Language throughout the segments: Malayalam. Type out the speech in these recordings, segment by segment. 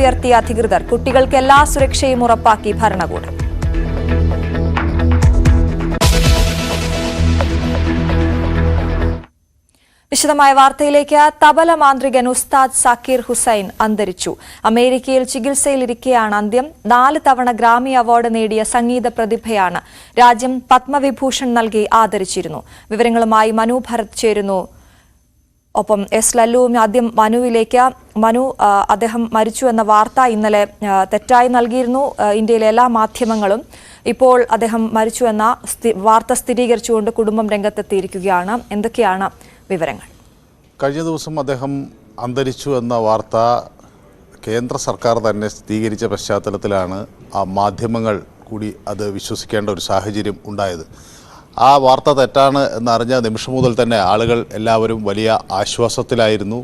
ഉയർത്തിയ അധികൃതർ. കുട്ടികൾക്ക് എല്ലാ സുരക്ഷയും ഉറപ്പാക്കി ഭരണകൂടം. വിശദമായ വാർത്തയിലേക്ക്. തബല മാന്ത്രികൻ ഉസ്താദ് സാക്കിർ ഹുസൈൻ അന്തരിച്ചു. അമേരിക്കയിൽ ചികിത്സയിലിരിക്കെയാണ് അന്ത്യം. 4 തവണ ഗ്രാമി അവാർഡ് നേടിയ സംഗീത പ്രതിഭയാണ്. രാജ്യം പത്മവിഭൂഷൺ നൽകി ആദരിച്ചിരുന്നു. വിവരങ്ങളുമായി മനു ഭരത് ചേരുന്നു. ഒപ്പം എസ് ലല്ലുവും. ആദ്യം മനുവിലേക്ക്. മനു, അദ്ദേഹം മരിച്ചു എന്ന വാർത്ത ഇന്നലെ തെറ്റായി നൽകിയിരുന്നു ഇന്ത്യയിലെ എല്ലാ മാധ്യമങ്ങളും. ഇപ്പോൾ അദ്ദേഹം മരിച്ചു എന്ന വാർത്ത സ്ഥിരീകരിച്ചുകൊണ്ട് കുടുംബം രംഗത്തെത്തിയിരിക്കുകയാണ്. എന്തൊക്കെയാണ് വിവരങ്ങൾ? കഴിഞ്ഞ ദിവസം അദ്ദേഹം അന്തരിച്ചു എന്ന വാർത്ത കേന്ദ്ര സർക്കാർ തന്നെ സ്ഥിരീകരിച്ച പശ്ചാത്തലത്തിലാണ് ആ മാധ്യമങ്ങൾ കൂടി അത് വിശ്വസിക്കേണ്ട ഒരു സാഹചര്യം ഉണ്ടായത്. ആ വാർത്ത തെറ്റാണ് എന്നറിഞ്ഞ നിമിഷം മുതൽ തന്നെ ആളുകൾ എല്ലാവരും വലിയ ആശ്വാസത്തിലായിരുന്നു.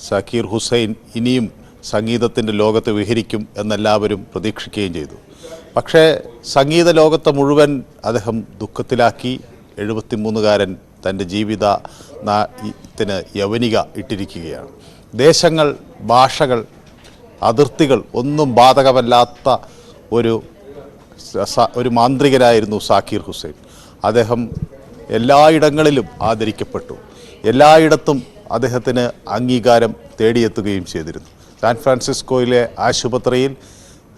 സക്കീർ ഹുസൈൻ ഇനിയും സംഗീതത്തിൻ്റെ ലോകത്ത് വിഹരിക്കും എന്നെല്ലാവരും പ്രതീക്ഷിക്കുകയും ചെയ്തു. പക്ഷേ സംഗീത ലോകത്തെ മുഴുവൻ അദ്ദേഹം ദുഃഖത്തിലാക്കി. 73കാരൻ തൻ്റെ ജീവിതത്തിന് യവനിക ഇട്ടിരിക്കുകയാണ്. ദേശങ്ങൾ, ഭാഷകൾ, അതിർത്തികൾ ഒന്നും ബാധകമല്ലാത്ത ഒരു മാന്ത്രികനായിരുന്നു സാക്കിർ ഹുസൈൻ. അദ്ദേഹം എല്ലായിടങ്ങളിലും ആദരിക്കപ്പെട്ടു. എല്ലായിടത്തും അദ്ദേഹത്തിന് അംഗീകാരം തേടിയെത്തുകയും ചെയ്തിരുന്നു. സാൻ ഫ്രാൻസിസ്കോയിലെ ആശുപത്രിയിൽ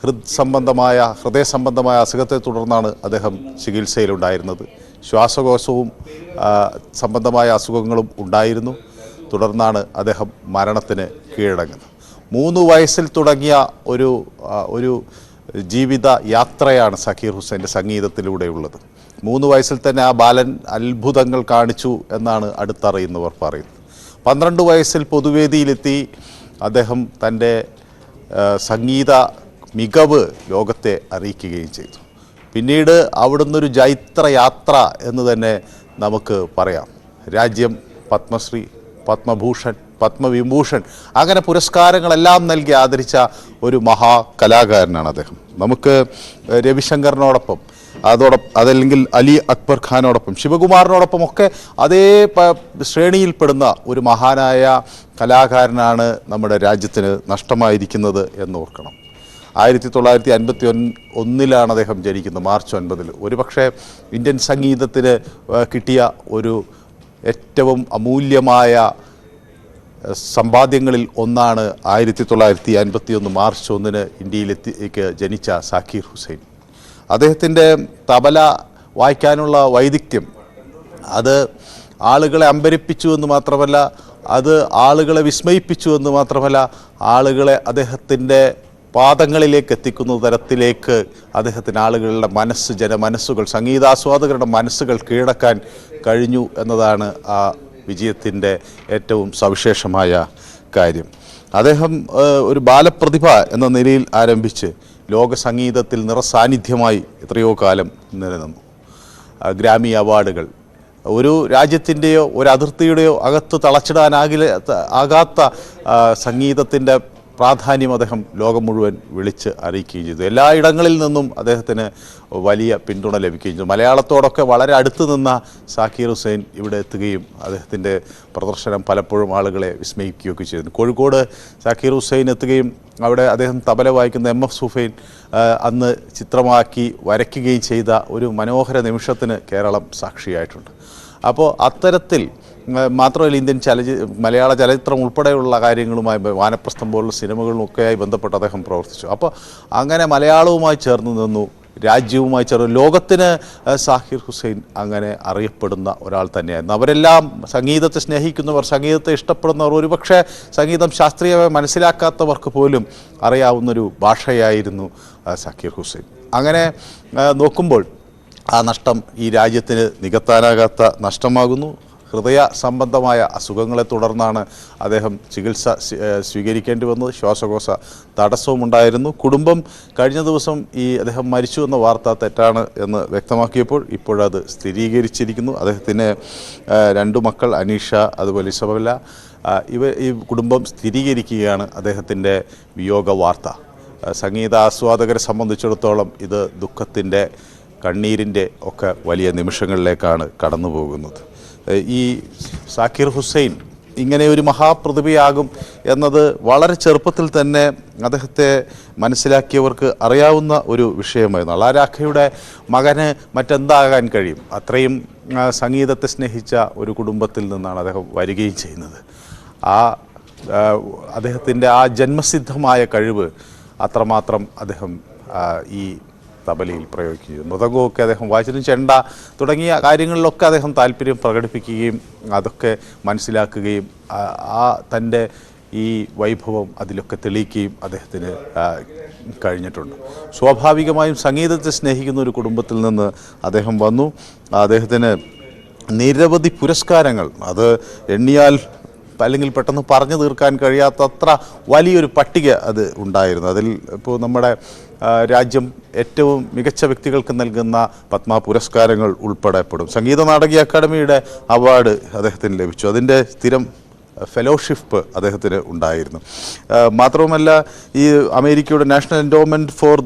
ഹൃദയ സംബന്ധമായ അസുഖത്തെ തുടർന്നാണ് അദ്ദേഹം ചികിത്സയിലുണ്ടായിരുന്നത്. ശ്വാസകോശവും സംബന്ധമായ അസുഖങ്ങളും ഉണ്ടായിരുന്നു. തുടർന്നാണ് അദ്ദേഹം മരണത്തിന് കീഴടങ്ങുന്നത്. 3 വയസ്സിൽ തുടങ്ങിയ ഒരു ജീവിത യാത്രയാണ് സക്കീർ ഹുസൈൻ്റെ സംഗീതത്തിലൂടെയുള്ളത്. 3 വയസ്സിൽ തന്നെ ആ ബാലൻ അത്ഭുതങ്ങൾ കാണിച്ചു എന്നാണ് അടുത്തറിയുന്നവർ പറയുന്നത്. 12 വയസ്സിൽ പൊതുവേദിയിലെത്തി അദ്ദേഹം തൻ്റെ സംഗീത മികവ് ലോകത്തെ അറിയിക്കുകയും ചെയ്തു. പിന്നീട് അവിടുന്നൊരു ജൈത്രയാത്ര എന്ന് തന്നെ നമുക്ക് പറയാം. രാജ്യം പത്മശ്രീ, പത്മഭൂഷൺ, പത്മവിഭൂഷൺ അങ്ങനെ പുരസ്കാരങ്ങളെല്ലാം നൽകി ആദരിച്ച ഒരു മഹാകലാകാരനാണ് അദ്ദേഹം. നമുക്ക് രവിശങ്കറിനോടൊപ്പം അതല്ലെങ്കിൽ അലി അക്ബർ ഖാനോടൊപ്പം ശിവകുമാറിനോടൊപ്പം ഒക്കെ അതേ ശ്രേണിയിൽപ്പെടുന്ന ഒരു മഹാനായ കലാകാരനാണ് നമ്മുടെ രാജ്യത്തിന് നഷ്ടമായിരിക്കുന്നത് എന്നോർക്കണം. 1951 അദ്ദേഹം ജനിക്കുന്നത്, മാർച്ച് 9. ഒരുപക്ഷെ ഇന്ത്യൻ സംഗീതത്തിന് കിട്ടിയ ഒരു ഏറ്റവും അമൂല്യമായ സമ്പാദ്യങ്ങളിൽ ഒന്നാണ് 1951 മാർച്ച് 1 ഇന്ത്യയിലേക്ക് ജനിച്ച സാക്കിർ ഹുസൈൻ. അദ്ദേഹത്തിൻ്റെ തബല വായിക്കാനുള്ള വൈദഗ്ധ്യം അത് ആളുകളെ അമ്പരിപ്പിച്ചു എന്ന് മാത്രമല്ല, അത് ആളുകളെ വിസ്മയിപ്പിച്ചു എന്ന് മാത്രമല്ല, ആളുകളെ അദ്ദേഹത്തിൻ്റെ പാദങ്ങളിലേക്ക് എത്തിക്കുന്ന തരത്തിലേക്ക് അദ്ദേഹത്തിന് ആളുകളുടെ ജനമനസ്സുകൾ, സംഗീതാസ്വാദകരുടെ മനസ്സുകൾ കീഴടക്കാൻ കഴിഞ്ഞു എന്നതാണ് ആ വിജയത്തിൻ്റെ ഏറ്റവും സവിശേഷമായ കാര്യം. അദ്ദേഹം ഒരു ബാലപ്രതിഭ എന്ന നിലയിൽ ആരംഭിച്ച് ലോക സംഗീതത്തിൽ നിറസാന്നിധ്യമായി എത്രയോ കാലം നിലനിന്നു. ഗ്രാമി അവാർഡുകൾ ഒരു രാജ്യത്തിൻ്റെയോ ഒരു അതിർത്തിയുടെയോ അകത്ത് ആകാത്ത സംഗീതത്തിൻ്റെ പ്രാധാന്യം അദ്ദേഹം ലോകം മുഴുവൻ വിളിച്ച് അറിയിക്കുകയും ചെയ്തു. എല്ലായിടങ്ങളിൽ നിന്നും അദ്ദേഹത്തിന് വലിയ പിന്തുണ ലഭിക്കുകയും ചെയ്തു. മലയാളത്തോടൊക്കെ വളരെ അടുത്ത് നിന്ന സാക്കിർ ഹുസൈൻ ഇവിടെ എത്തുകയും അദ്ദേഹത്തിൻ്റെ പ്രദർശനം പലപ്പോഴും ആളുകളെ വിസ്മയിക്കുകയൊക്കെ ചെയ്തു. കോഴിക്കോട് സാക്കിർ ഹുസൈൻ എത്തുകയും അവിടെ അദ്ദേഹം തബല വായിക്കുന്ന MF സുഫൈൻ അന്ന് ചിത്രമാക്കി വരയ്ക്കുകയും ചെയ്ത ഒരു മനോഹര നിമിഷത്തിന് കേരളം സാക്ഷിയായിട്ടുണ്ട്. അപ്പോൾ അത്തരത്തിൽ മാത്രമല്ല ഇന്ത്യൻ മലയാള ചലച്ചിത്രം ഉൾപ്പെടെയുള്ള കാര്യങ്ങളുമായി വാനപ്രസ്ഥം പോലുള്ള സിനിമകളിലൊക്കെയായി ബന്ധപ്പെട്ട് അദ്ദേഹം പ്രവർത്തിച്ചു. അപ്പോൾ അങ്ങനെ മലയാളവുമായി ചേർന്ന് നിന്നു, രാജ്യവുമായി ചേർന്ന് ലോകത്തിന് സാക്കിർ ഹുസൈൻ അങ്ങനെ അറിയപ്പെടുന്ന ഒരാൾ തന്നെയായിരുന്നു. അവരെല്ലാം സംഗീതത്തെ സ്നേഹിക്കുന്നവർ, സംഗീതത്തെ ഇഷ്ടപ്പെടുന്നവർ, ഒരുപക്ഷെ സംഗീതം ശാസ്ത്രീയമായി മനസ്സിലാക്കാത്തവർക്ക് പോലും അറിയാവുന്നൊരു ഭാഷയായിരുന്നു സാക്കിർ ഹുസൈൻ. അങ്ങനെ നോക്കുമ്പോൾ ആ നഷ്ടം ഈ രാജ്യത്തിന് നികത്താനാകാത്ത നഷ്ടമാകുന്നു. ഹൃദയ സംബന്ധമായ അസുഖങ്ങളെ തുടർന്നാണ് അദ്ദേഹം ചികിത്സ സ്വീകരിക്കേണ്ടി വന്നത്. ശ്വാസകോശ തടസ്സവും ഉണ്ടായിരുന്നു. കുടുംബം കഴിഞ്ഞ ദിവസം അദ്ദേഹം മരിച്ചു എന്ന വാർത്ത തെറ്റാണ് എന്ന് വ്യക്തമാക്കിയപ്പോൾ ഇപ്പോഴത് സ്ഥിരീകരിച്ചിരിക്കുന്നു. അദ്ദേഹത്തിന് 2 മക്കൾ, അനീഷ അതുപോലെ ഇസബല്ല. ഈ കുടുംബം സ്ഥിരീകരിക്കുകയാണ് അദ്ദേഹത്തിൻ്റെ വിയോഗ വാർത്ത. സംഗീതാസ്വാദകരെ സംബന്ധിച്ചിടത്തോളം ഇത് ദുഃഖത്തിൻ്റെ, കണ്ണീരിൻ്റെ ഒക്കെ വലിയ നിമിഷങ്ങളിലേക്കാണ് കടന്നു പോകുന്നത്. ഈ സാക്കിർ ഹുസൈൻ ഇങ്ങനെ ഒരു മഹാപ്രതിഭയാകും എന്നത് വളരെ ചെറുപ്പത്തിൽ തന്നെ അദ്ദേഹത്തെ മനസ്സിലാക്കിയവർക്ക് അറിയാവുന്ന ഒരു വിഷയമായിരുന്നു. അലാരാഖയുടെ മകന് മറ്റെന്താകാൻ കഴിയും? അത്രയും സംഗീതത്തെ സ്നേഹിച്ച ഒരു കുടുംബത്തിൽ നിന്നാണ് അദ്ദേഹം വരികയും ചെയ്യുന്നത്. അദ്ദേഹത്തിൻ്റെ ആ ജന്മസിദ്ധമായ കഴിവ് അത്രമാത്രം അദ്ദേഹം ഈ തബലയിൽ പ്രയോഗിക്കുകയും മൃദംഗമൊക്കെ അദ്ദേഹം വായിച്ചിരുന്നു. ചെണ്ട തുടങ്ങിയ കാര്യങ്ങളിലൊക്കെ അദ്ദേഹം താല്പര്യം പ്രകടിപ്പിക്കുകയും അതൊക്കെ മനസ്സിലാക്കുകയും തൻ്റെ ഈ വൈഭവം അതിലൊക്കെ തെളിയിക്കുകയും അദ്ദേഹത്തിന് കഴിഞ്ഞിട്ടുണ്ട്. സ്വാഭാവികമായും സംഗീതത്തെ സ്നേഹിക്കുന്ന ഒരു കുടുംബത്തിൽ നിന്ന് അദ്ദേഹം വന്നു. അദ്ദേഹത്തിന് നിരവധി പുരസ്കാരങ്ങൾ, അത് എണ്ണിയാൽ അല്ലെങ്കിൽ പെട്ടെന്ന് പറഞ്ഞു തീർക്കാൻ കഴിയാത്തത്ര വലിയൊരു പട്ടിക അത് ഉണ്ടായിരുന്നു. അതിൽ ഇപ്പോൾ നമ്മുടെ രാജ്യം ഏറ്റവും മികച്ച വ്യക്തികൾക്ക് നൽകുന്ന പത്മ പുരസ്കാരങ്ങൾ ഉൾപ്പെടെപ്പെടും. സംഗീത നാടകീയ അക്കാദമിയുടെ അവാർഡ് അദ്ദേഹത്തിന് ലഭിച്ചു. അതിൻ്റെ സ്ഥിരം ഫെലോഷിപ്പ് അദ്ദേഹത്തിന് ഉണ്ടായിരുന്നു. മാത്രവുമല്ല, ഈ അമേരിക്കയുടെ national endowment for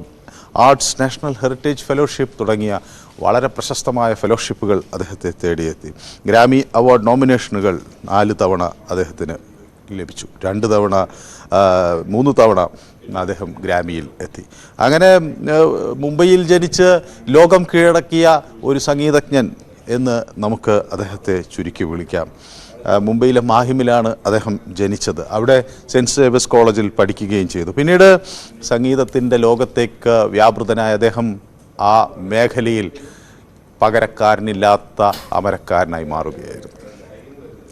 arts, national heritage fellowship തുടങ്ങിയ വളരെ പ്രശസ്തമായ ഫെലോഷിപ്പുകൾ അദ്ദേഹത്തെ തേടിയെത്തി. ഗ്രാമി അവാർഡ് നോമിനേഷനുകൾ 4 തവണ അദ്ദേഹത്തിന് ലഭിച്ചു. 2 തവണ 3 തവണ അദ്ദേഹം ഗ്രാമിയിൽ എത്തി. അങ്ങനെ മുംബൈയിൽ ജനിച്ച് ലോകം കീഴടക്കിയ ഒരു സംഗീതജ്ഞൻ എന്ന് നമുക്ക് അദ്ദേഹത്തെ ചുരുക്കി വിളിക്കാം. മുംബൈയിലെ മാഹിമിലാണ് അദ്ദേഹം ജനിച്ചത്. അവിടെ സെൻറ്റ് സേവിയർസ് കോളേജിൽ പഠിക്കുകയും ചെയ്തു. പിന്നീട് സംഗീതത്തിൻ്റെ ലോകത്തേക്ക് വ്യാപൃതനായ അദ്ദേഹം ആ മേഖലയിൽ പകരക്കാരനില്ലാത്ത അമരക്കാരനായി മാറുകയായിരുന്നു.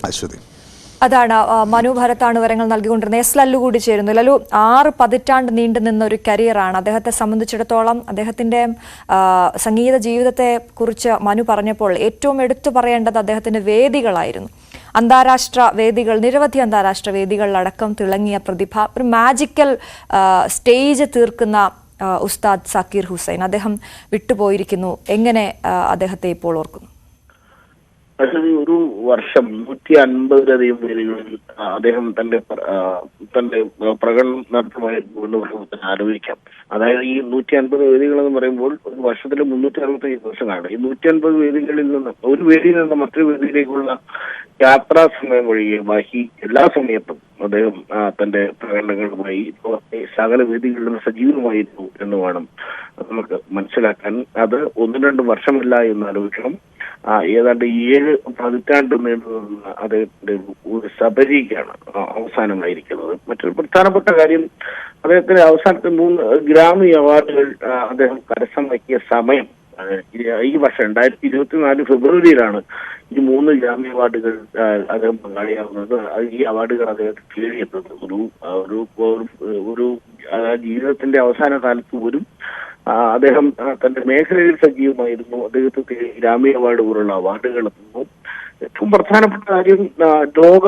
അശ്വതി, അതാണ് മനു ഭരത്താണ് വിവരങ്ങൾ നൽകിക്കൊണ്ടിരുന്നത്. എസ് ലല്ലു കൂടി ചേരുന്നു. ലല്ലു, 6 പതിറ്റാണ്ട് നീണ്ടു നിന്ന ഒരു കരിയറാണ് അദ്ദേഹത്തെ സംബന്ധിച്ചിടത്തോളം. അദ്ദേഹത്തിൻ്റെ സംഗീത ജീവിതത്തെ കുറിച്ച് മനു പറഞ്ഞപ്പോൾ ഏറ്റവും എടുത്തു പറയേണ്ടത് അദ്ദേഹത്തിൻ്റെ വേദികളായിരുന്നു. അന്താരാഷ്ട്ര വേദികൾ, നിരവധി അന്താരാഷ്ട്ര വേദികളിലടക്കം തിളങ്ങിയ പ്രതിഭ, ഒരു മാജിക്കൽ സ്റ്റേജ് തീർക്കുന്ന ഉസ്താദ് സക്കീർ ഹുസൈൻ അദ്ദേഹം വിട്ടുപോയിരിക്കുന്നു. എങ്ങനെ അദ്ദേഹത്തെ ഇപ്പോൾ ഓർക്കുന്നു? ഒരു വർഷം 150-ലധികം വേദികളിൽ അദ്ദേഹം തന്റെ പ്രകടനം നടത്തുമായിരുന്നു എന്ന് പറയുമ്പോൾ ആലോചിക്കാം. അതായത് ഈ 150 വേദികൾ എന്ന് പറയുമ്പോൾ ഒരു വർഷത്തിൽ 365 ദിവസങ്ങളാണ്. ഈ 150 വേദികളിൽ നിന്ന് ഒരു വേദിയിൽ നിന്ന് മറ്റൊരു വേദിയിലേക്കുള്ള യാത്രാ സമയം ഒഴികെ ബാക്കി എല്ലാ സമയത്തും അദ്ദേഹം തന്റെ പ്രകടനങ്ങളുമായി സകല വേദികളിലും സജീവമായിരുന്നു എന്ന് വേണം നമുക്ക് മനസ്സിലാക്കാൻ. അത് 1-2 വർഷമല്ല എന്ന് ആലോചിക്കണം. ഏതാണ്ട് 7 പതിറ്റാണ്ട് നീണ്ടുനിന്ന അദ്ദേഹത്തിന്റെ ഒരു സബരിക്കാണ് അവസാനമായിരിക്കുന്നത്. മറ്റൊരു പ്രധാനപ്പെട്ട കാര്യം, അദ്ദേഹത്തിന്റെ അവസാനത്തെ 3 ഗ്രാമി അവാർഡുകൾ അദ്ദേഹം കരസ്ഥമാക്കിയ സമയം ഈ വർഷം 2024 ഫെബ്രുവരിയിലാണ് ഈ 3 ഗ്രാമി അവാർഡുകൾ അദ്ദേഹം പങ്കാളിയാവുന്നത്. ഈ അവാർഡുകൾ അദ്ദേഹത്തെ തേടിയെത്തുന്നത് ഒരു ജീവിതത്തിന്റെ അവസാന കാലത്ത് പോലും അദ്ദേഹം തന്റെ മേഖലയിൽ സജീവമായിരുന്നു. അദ്ദേഹത്തെ ഗ്രാമി അവാർഡ് പോലുള്ള അവാർഡുകൾ എത്തുന്നു. ഏറ്റവും പ്രധാനപ്പെട്ട കാര്യം, ലോക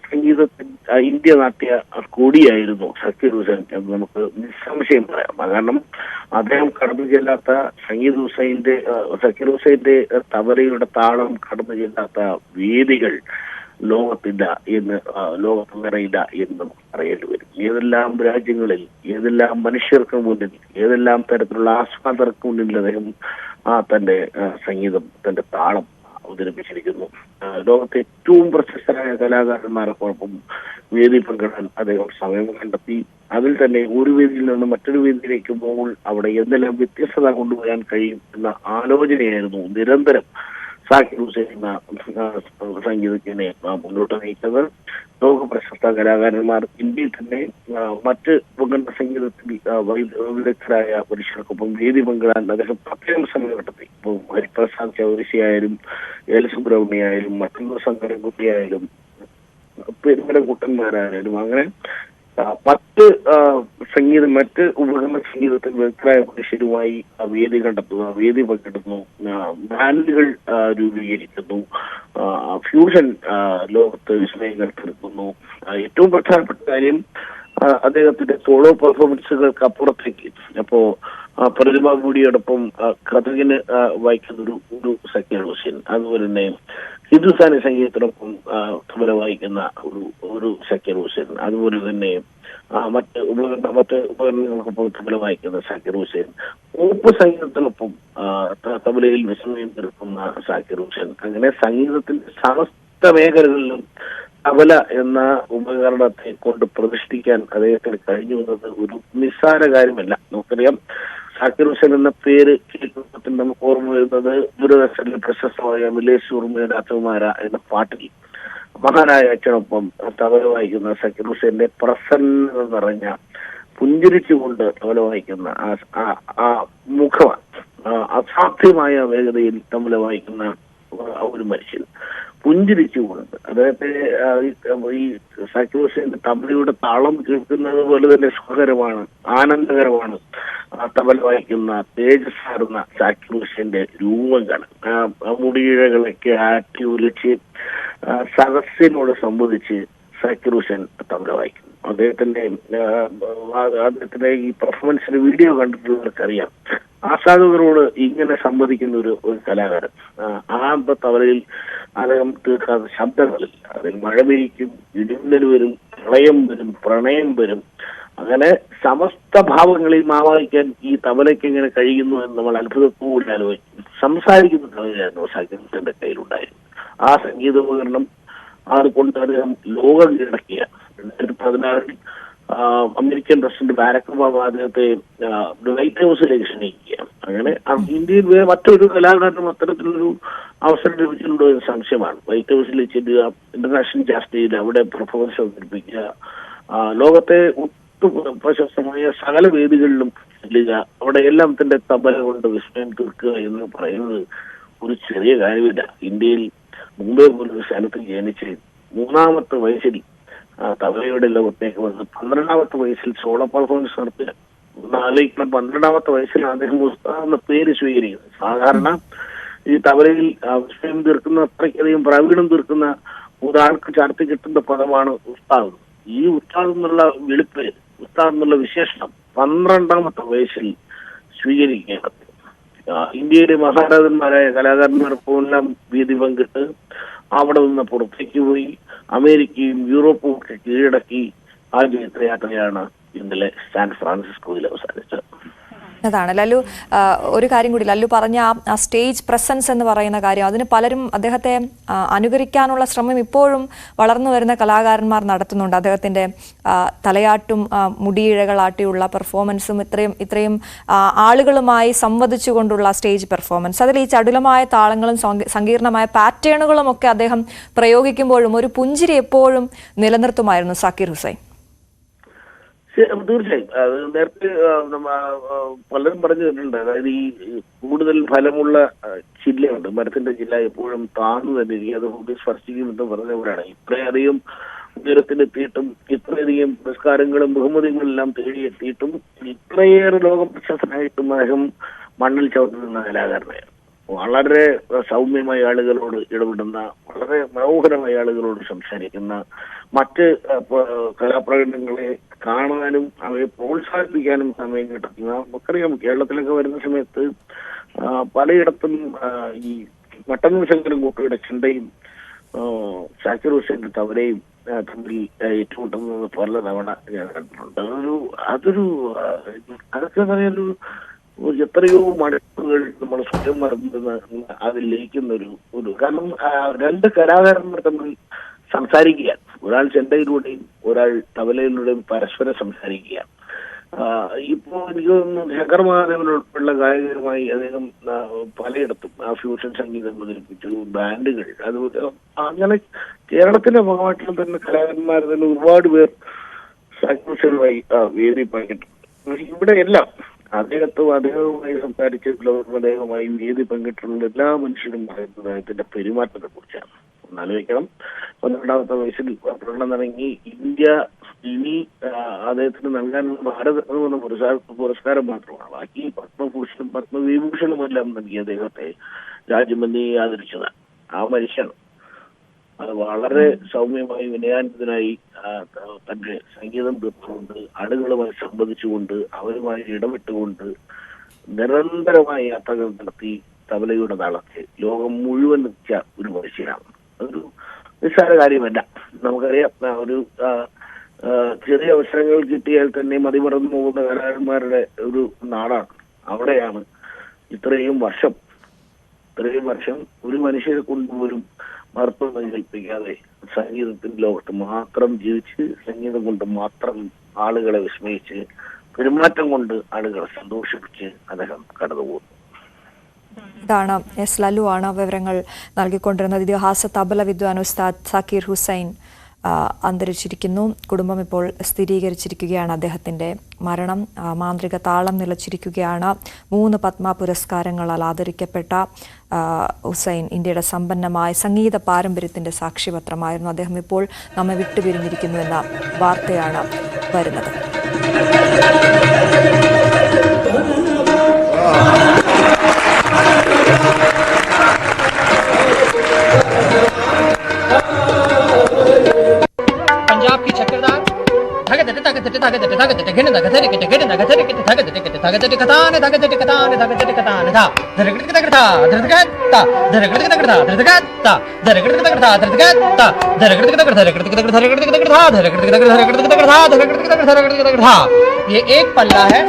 സംഗീതത്തിൽ ഇന്ത്യ നാട്യ കൂടിയായിരുന്നു സക്കീർ ഹുസൈൻ എന്ന് നമുക്ക് നിസ്സംശയം പറയാം. കാരണം അദ്ദേഹം കടന്നു ചെല്ലാത്ത സക്കീർ ഹുസൈന്റെ തബലയുടെ താളം കടന്നു ചെല്ലാത്ത വേദികൾ ലോകത്തില്ല എന്ന് ലോകത്തിനിറയില്ല എന്ന് നമുക്ക് പറയേണ്ടി വരും. ഏതെല്ലാം രാജ്യങ്ങളിൽ, ഏതെല്ലാം മനുഷ്യർക്ക് മുന്നിൽ, ഏതെല്ലാം തരത്തിലുള്ള ആസ്വാദകർക്ക് മുന്നിൽ അദ്ദേഹം തന്റെ സംഗീതം, തന്റെ താളം അവതരിപ്പിച്ചിരിക്കുന്നു. ലോകത്തെ ഏറ്റവും പ്രശസ്തരായ കലാകാരന്മാർക്കൊപ്പം വേദി പങ്കിടാൻ അദ്ദേഹം സമയം കണ്ടെത്തി. അതിൽ തന്നെ ഒരു വേദിയിൽ നിന്ന് മറ്റൊരു വേദിയിലേക്ക് പോകുമ്പോൾ അവിടെ എന്തെല്ലാം വ്യത്യസ്തത കൊണ്ടുവരാൻ കഴിയും എന്ന ആലോചനയായിരുന്നു നിരന്തരം സക്കീർ ഹുസൈൻ എന്ന സംഗീതജ്ഞനെ മുന്നോട്ട് നയിച്ചത്. ലോക പ്രശസ്ത കലാകാരന്മാർ ഇന്ത്യയിൽ തന്നെ മറ്റ് ഉപകരണ സംഗീതത്തിൽ വിദഗ്ധരായ പുരുഷർക്കൊപ്പം വേദി പങ്കിടാൻ അദ്ദേഹം പ്രത്യേകം സമയം കണ്ടെത്തി. ഇപ്പോൾ ഹരിപ്രസാദ് ചൗരശിയായാലും എൽ സുബ്രഹ്മണ്യായാലും മറ്റൊരു സംഘടനകുട്ടിയായാലും പെരുമലക്കുട്ടന്മാരായാലും അങ്ങനെ മറ്റ് ഉപകരണ സംഗീതത്തിൽ വിദഗ്ധരായ പുരുഷരുമായി വേദി കണ്ടെത്തുന്നു, വേദി പങ്കിടുന്നു, ബാൻഡുകൾ രൂപീകരിക്കുന്നു, ഫ്യൂഷൻ ലോകത്ത് വിസ്മയങ്ങൾ തീർക്കുന്നു. ഏറ്റവും പ്രധാനപ്പെട്ട കാര്യം, അദ്ദേഹത്തിന്റെ സോളോ പെർഫോമൻസുകൾക്ക് അപ്പുറത്തേക്ക് പ്രതിഭ കൂടിയോടൊപ്പം കഥകിന് വായിക്കുന്ന ഒരു സക്കീർ ഹുസൈൻ, അതുപോലെ തന്നെ ഹിന്ദുസ്ഥാനി സംഗീതത്തിനൊപ്പം തബല വായിക്കുന്ന ഒരു സക്കീർ ഹുസൈൻ, അതുപോലെ തന്നെ മറ്റ് ഉപകരണങ്ങൾക്കൊപ്പം തബല വായിക്കുന്ന സക്കീർ ഹുസൈൻ, പോപ്പ് സംഗീതത്തിനൊപ്പം തബലയിൽ വിസ്മയം തീർക്കുന്ന സക്കീർ ഹുസൈൻ. അങ്ങനെ സംഗീതത്തിന്റെ സമസ്ത മേഖലകളിലും തബല എന്ന ഉപകരണത്തെ കൊണ്ട് പ്രതിഷ്ഠിക്കാൻ അദ്ദേഹത്തിന് കഴിഞ്ഞു എന്നത് ഒരു നിസ്സാര കാര്യമല്ല. നമുക്കറിയാം, സാക്കിർ ഹുസൈൻ എന്ന പേര് കേൾക്കുമ്പോൾ നമുക്ക് ഓർമ്മ വരുന്നത് ദൂരദർശനിൽ പ്രശസ്തമായ മിലേഷ് സുർമയുടെ അച്ഛന്മാര എന്ന പാട്ടിൽ മഹാനായ അച്ഛനൊപ്പം തബല വായിക്കുന്ന സാക്കിർ ഹുസൈന്റെ പ്രസന്ന നിറഞ്ഞ പുഞ്ചിരിച്ചുകൊണ്ട് തബല വായിക്കുന്ന ആ മുഖമാണ്. അസാധ്യമായ വേഗതയിൽ തബല വായിക്കുന്ന ഒരു മനുഷ്യൻ പുഞ്ചിരിച്ചുകൊണ്ട് അദ്ദേഹത്തെ ഈ സാക്കിർ ഹുസൈന്റെ തബലയുടെ താളം കേൾക്കുന്നത് പോലെ തന്നെ സുഖകരമാണ്, ആനന്ദകരമാണ് തബല വായിക്കുന്ന തേജസ്സാർന്ന സാക്കിർ ഹുസൈന്റെ രൂപങ്ങൾ. മുടിയിഴകളൊക്കെ ആറ്റി ഉലിച്ച് സദസ്സിനോട് സംബന്ധിച്ച് സാക്കിർ ഹുസൈൻ തബല വായിക്കുന്നു. അദ്ദേഹത്തിന്റെ ഈ പെർഫോമൻസിന്റെ വീഡിയോ കണ്ടിട്ടുള്ളവർക്കറിയാം, ആസ്വാദകരോട് ഇങ്ങനെ സംവദിക്കുന്ന ഒരു കലാകാരൻ. തബലയിൽ അദ്ദേഹം തീർക്കാത്ത ശബ്ദങ്ങളിൽ അതിൽ മഴ പെയ്ക്കും, ഇടിമിന്നൽ വരും, പ്രളയം വരും, പ്രണയം വരും, അങ്ങനെ സമസ്ത ഭാവങ്ങളിൽ മാവായിക്കാൻ ഈ തബലയ്ക്ക് എങ്ങനെ കഴിയുന്നു എന്ന് നമ്മൾ അത്ഭുതത്തോടെ ആലോചിക്കും. സംസാരിക്കുന്ന തബലയായിരുന്നു സാക്കിർ ഹുസൈന്റെ കയ്യിലുണ്ടായിരുന്നു. ആ സംഗീതോപകരണം അതുകൊണ്ട് അദ്ദേഹം ലോകം കീഴടക്കിയ 2016 അമേരിക്കൻ പ്രസിഡന്റ് ബാരക് ഒബാമ അദ്ദേഹത്തെ വൈറ്റ് ഹൗസിലേക്ക് ക്ഷണിക്കുക. അങ്ങനെ ഇന്ത്യയിൽ മറ്റൊരു കലാകാരനും അത്തരത്തിലൊരു അവസരം ലഭിച്ചിട്ടുണ്ടോ എന്ന് സംശയമാണ്. വൈറ്റ് ഹൗസിൽ ചെല്ലുക, ഇന്റർനാഷണൽ ജാസ് ഡേയിൽ അവിടെ പെർഫോമൻസ് അവതരിപ്പിക്കുക, ലോകത്തെ പ്രശസ്തമായ സകല വേദികളിലും ചെല്ലുക, അവിടെ എല്ലാം തന്റെ തബല കൊണ്ട് വിസ്മയം തീർക്കുക എന്ന് പറയുന്നത് ഒരു ചെറിയ കാര്യമില്ല. ഇന്ത്യയിൽ മുംബൈ പോലൊരു സ്ഥലത്ത് ജനിച്ച് 3ാമത്തെ വയസ്സിൽ തബലയുടെ ലോകത്തേക്ക് വന്ന് 12ാമത്തെ വയസ്സിൽ സോളോ പെർഫോമൻസ് നടത്തുക. ആലോചിക്കണം, 12ാമത്തെ വയസ്സിലാണ് അദ്ദേഹം ഉസ്താദ് എന്ന പേര് സ്വീകരിക്കുന്നത്. സാധാരണ ഈ തബലയിൽ വിസ്മയം തീർക്കുന്ന, അത്രയ്ക്കധികം പ്രാവീണ്യം തീർക്കുന്ന ഒരാൾക്ക് ചാർത്തി കിട്ടുന്ന പദമാണ് ഉസ്താദ്. ഈ ഉസ്താദ് എന്നുള്ള വിളിപ്പേര്, ഉസ്താദ് എന്നുള്ള വിശേഷണം 12ാമത്തെ വയസ്സിൽ സ്വീകരിക്കേണ്ടത്. ഇന്ത്യയിലെ മഹാരാജന്മാരായ കലാകാരന്മാർക്കെല്ലാം വേദി പങ്കിട്ട് അവിടെ നിന്ന് പുറത്തേക്ക് പോയി അമേരിക്കയും യൂറോപ്പും ഒക്കെ കീഴടക്കി ആ ജയത്രയാത്രയാണ് ഇന്നലെ സാൻ ഫ്രാൻസിസ്കോയിൽ അവസാനിച്ചത്. അതാണ് ലല്ലു, ഒരു കാര്യം കൂടി ലല്ലു പറഞ്ഞ ആ സ്റ്റേജ് പ്രസൻസ് എന്ന് പറയുന്ന കാര്യം, അതിന് പലരും അദ്ദേഹത്തെ അനുകരിക്കാനുള്ള ശ്രമം ഇപ്പോഴും വളർന്നു വരുന്ന കലാകാരന്മാർ നടത്തുന്നുണ്ട്. അദ്ദേഹത്തിൻ്റെ തലയാട്ടും മുടിയിഴകളാട്ടിയുള്ള പെർഫോമൻസും ഇത്രയും ആളുകളുമായി സംവദിച്ചുകൊണ്ടുള്ള സ്റ്റേജ് പെർഫോമൻസ്, അതിൽ ഈ ചടുലമായ താളങ്ങളും സങ്കീർണമായ പാറ്റേണുകളും ഒക്കെ അദ്ദേഹം പ്രയോഗിക്കുമ്പോഴും ഒരു പുഞ്ചിരി എപ്പോഴും നിലനിർത്തുമായിരുന്നു സാക്കിർ ഹുസൈൻ. തീർച്ചയായും അത് നേരത്തെ പലരും പറഞ്ഞു കേട്ടിട്ടുണ്ട്. അതായത് ഈ കൂടുതൽ ഫലമുള്ള ചില്ലയുണ്ട്, മരത്തിന്റെ ചില്ല എപ്പോഴും താഴ്ന്നു തന്നെ ഇരിക്കും, അത് ഹൃദയ സ്പർശിക്കുമെന്ന് പറഞ്ഞവരാണ്. ഇത്രയധികം ഉയരത്തിലെത്തിയിട്ടും ഇത്രയധികം പുരസ്കാരങ്ങളും ബഹുമതികളെല്ലാം തേടിയെത്തിയിട്ടും ഇത്രയേറെ ലോക പ്രശസ്തനായിട്ടും അദ്ദേഹം മണ്ണിൽ ചവിട്ടുന്ന കലാകാരനായിരുന്നു. വളരെ സൗമ്യമായ ആളുകളോട് ഇടപെടുന്ന, വളരെ മനോഹരമായ ആളുകളോട് സംസാരിക്കുന്ന, മറ്റ് കലാപ്രകടനങ്ങളെ കാണാനും അവയെ പ്രോത്സാഹിപ്പിക്കാനും സമയം കിട്ടുന്ന. നമുക്കറിയാം, കേരളത്തിലൊക്കെ വരുന്ന സമയത്ത് പലയിടത്തും ഈ മട്ടന്നൂർ ശങ്കരൻ കൂട്ടയുടെ ചിന്തയും സാക്കിർ ഹുസൈന്റെ തബലയും തമ്മിൽ ഏറ്റുമുട്ടുന്നത് പല തവണ ഞാൻ കണ്ടിട്ടുണ്ട്. അതൊക്കെ പറയാനൊരു എത്രയോ മടുപ്പുകൾ നമ്മൾ സ്വയം മറന്നിരുന്ന അതിൽ ലയിക്കുന്ന ഒരു കാരണം രണ്ട് കലാകാരന്മാർ തമ്മിൽ സംസാരിക്കുക, ഒരാൾ ചെണ്ടയിലൂടെയും ഒരാൾ തബലയിലൂടെയും പരസ്പരം സംസാരിക്കുക. ഇപ്പോ എനിക്ക് തോന്നുന്നു ശങ്കർ മഹാദേവനുൾപ്പെടെയുള്ള ഗായകരുമായി അദ്ദേഹം പലയിടത്തും ഫ്യൂഷൻ സംഗീതം അവതരിപ്പിച്ചു, ബാൻഡുകൾ, അതുപോലെ അങ്ങനെ കേരളത്തിന്റെ ഭാഗമായിട്ടുള്ള തന്നെ കലാകാരന്മാർ തന്നെ ഒരുപാട് പേർ സാക്ഷികളുമായി വേദി പങ്കിട്ടിട്ടുണ്ട്. ഇവിടെ എല്ലാം അദ്ദേഹവുമായി സംസാരിച്ചിട്ടുള്ളവരും അദ്ദേഹവുമായി വേദി പങ്കിട്ടുള്ള എല്ലാ മനുഷ്യരും പറയുന്നത് അദ്ദേഹത്തിന്റെ പെരുമാറ്റത്തെ കുറിച്ചാണ്. ഒന്നാലോചിക്കണം, 12ാമത്തെ വയസ്സിൽ പ്രകടനം തുടങ്ങി ഇന്ത്യ ഇനി അദ്ദേഹത്തിന് നൽകാനുള്ള ഭാരതരത്നം എന്ന പുരസ്കാരം മാത്രമാണ്. ബാക്കി പത്മഭൂഷണും പത്മവിഭൂഷണുമെല്ലാം നൽകി അദ്ദേഹത്തെ രാജ്യമെന്നേ ആദരിച്ചതാണ്. ആ മനുഷ്യൻ അത് വളരെ സൗമ്യമായി വിനയാന്വിതനായി തന്റെ സംഗീതം തീർത്തുകൊണ്ട് ആളുകളുമായി സംവദിച്ചുകൊണ്ട് അവരുമായി ഇടപെട്ടുകൊണ്ട് നിരന്തരമായി യാത്രകൾ നടത്തി തബലയുടെ താളത്തെ ലോകം മുഴുവൻ എത്തിച്ച ഒരു മനുഷ്യനാണ്. അതൊരു നിസ്സാര കാര്യമല്ല. നമുക്കറിയാം, ഒരു ചെറിയ അവസരങ്ങൾ കിട്ടിയാൽ തന്നെ മതിമറന്നു പോകുന്ന കലാകാരന്മാരുടെ ഒരു നാടാണ്. അവിടെയാണ് ഇത്രയും വർഷം ഒരു മനുഷ്യരെ കൊണ്ടുപോലും മഹത്വം കൽപ്പിക്കാതെ സംഗീതത്തിന്റെ ലോകത്ത് മാത്രം ജീവിച്ച് സംഗീതം കൊണ്ട് മാത്രം ആളുകളെ വിസ്മയിച്ച് പെരുമാറ്റം കൊണ്ട് ആളുകളെ സന്തോഷിപ്പിച്ച് അദ്ദേഹം കടന്നുപോകുന്നു. ഇതാണ് എസ് ലല്ലു ആണ് വിവരങ്ങൾ നൽകിക്കൊണ്ടിരുന്നത്. ഇതിഹാസ തബല വിദ്വാൻ ഉസ്താദ് സക്കീർ ഹുസൈൻ അന്തരിച്ചിരിക്കുന്നു. കുടുംബം ഇപ്പോൾ സ്ഥിരീകരിച്ചിരിക്കുകയാണ് അദ്ദേഹത്തിന്റെ മരണം. മാന്ത്രിക താളം നിലച്ചിരിക്കുകയാണ്. 3 പത്മ പുരസ്കാരങ്ങളാൽ ആദരിക്കപ്പെട്ട ഹുസൈൻ ഇന്ത്യയുടെ സമ്പന്നമായ സംഗീത പാരമ്പര്യത്തിന്റെ സാക്ഷ്യപത്രമായിരുന്നു. അദ്ദേഹം ഇപ്പോൾ നമ്മെ വിട്ടുപിരിഞ്ഞിരിക്കുന്നുവെന്ന വാർത്തയാണ് വരുന്നത്. पंजाब की चक्रदार धगधट धगधट धगधट धगधट घिन धगधट किट घिन धगधट किट धगधट किट धगधट कतान धगधट कतान धगधट कतान धा धरगट तगड़ा धरगटा धरगट तगड़ा धरगटा धरगट तगड़ा धरगटा धरगट तगड़ा धरगट तगड़ा धरगट तगड़ा धरगट तगड़ा धरगट तगड़ा धरगट तगड़ा धरगट तगड़ा ये एक पल्ला है.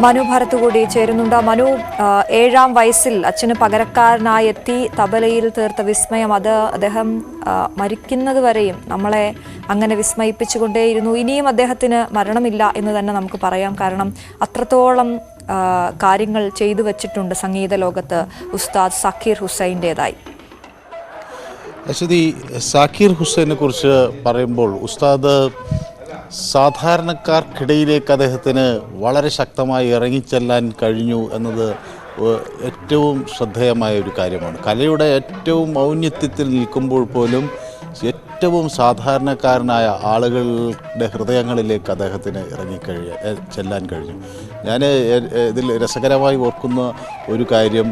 മനു ഭരത് കൂടി ചേരുന്നുണ്ട്. മനു, 7ാം വയസ്സിൽ അച്ഛന് പകരക്കാരനായി എത്തി തബലയിൽ തീർത്ത വിസ്മയം, അത് അദ്ദേഹം മരിക്കുന്നത് വരെയും നമ്മളെ അങ്ങനെ വിസ്മയിപ്പിച്ചുകൊണ്ടേയിരുന്നു. ഇനിയും അദ്ദേഹത്തിന് മരണമില്ല എന്ന് തന്നെ നമുക്ക് പറയാം. കാരണം അത്രത്തോളം കാര്യങ്ങൾ ചെയ്തു വച്ചിട്ടുണ്ട് സംഗീത ലോകത്ത് ഉസ്താദ് സക്കീർ ഹുസൈൻ്റെതായി. അശ്വതി, സാക്കിർ ഹുസൈനെ കുറിച്ച് പറയുമ്പോൾ ഉസ്താദ് സാധാരണക്കാർക്കിടയിലേക്ക് അദ്ദേഹത്തിന് വളരെ ശക്തമായി ഇറങ്ങിച്ചെല്ലാൻ കഴിഞ്ഞു എന്നത് ഏറ്റവും ശ്രദ്ധേയമായ ഒരു കാര്യമാണ്. കലയുടെ ഏറ്റവും ഔന്നത്യത്തിൽ നിൽക്കുമ്പോൾ പോലും ഏറ്റവും സാധാരണക്കാരനായ ആളുകളുടെ ഹൃദയങ്ങളിലേക്ക് അദ്ദേഹത്തിന് ചെല്ലാൻ കഴിഞ്ഞു. ഞാൻ ഇതിൽ രസകരമായി ഓർക്കുന്ന ഒരു കാര്യം,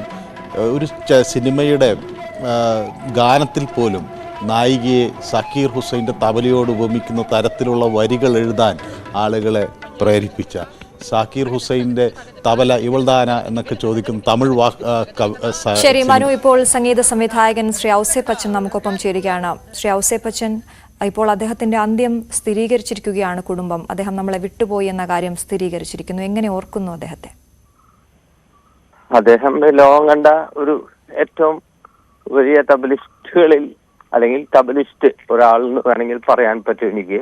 ഒരു സിനിമയുടെ ഗാനത്തിൽ പോലും നായികയെ സക്കീർ ഹുസൈൻ്റെ തബലയോട് ഉപമിക്കുന്ന തരത്തിലുള്ള വരികൾ എഴുതാൻ ആളുകളെ പ്രേരിപ്പിച്ച സാക്കിർ ഹുസൈൻ്റെ തബല ഇവൾദാന എന്നൊക്കെ ചോദിക്കും തമിഴ് ശരി മനു, ഇപ്പോൾ സംഗീത സംവിധായകൻ ശ്രീ ഔസേപ്പച്ചൻ നമുക്കൊപ്പം ചേരുകയാണ്. ശ്രീ ഔസേപ്പച്ചൻ, ഇപ്പോൾ അദ്ദേഹത്തിന്റെ അന്ത്യം സ്ഥിരീകരിച്ചിരിക്കുകയാണ് കുടുംബം. അദ്ദേഹം നമ്മളെ വിട്ടുപോയി എന്ന കാര്യം സ്ഥിരീകരിച്ചിരിക്കുന്നു. എങ്ങനെ ഓർക്കുന്നു അദ്ദേഹത്തെ? അദ്ദേഹം ലോകം കണ്ട ഒരു ഏറ്റവും വലിയ തബലിസ്റ്റുകളിൽ അല്ലെങ്കിൽ തബലിസ്റ്റ് ഒരാളെന്ന് വേണമെങ്കിൽ പറയാൻ പറ്റും എനിക്ക്.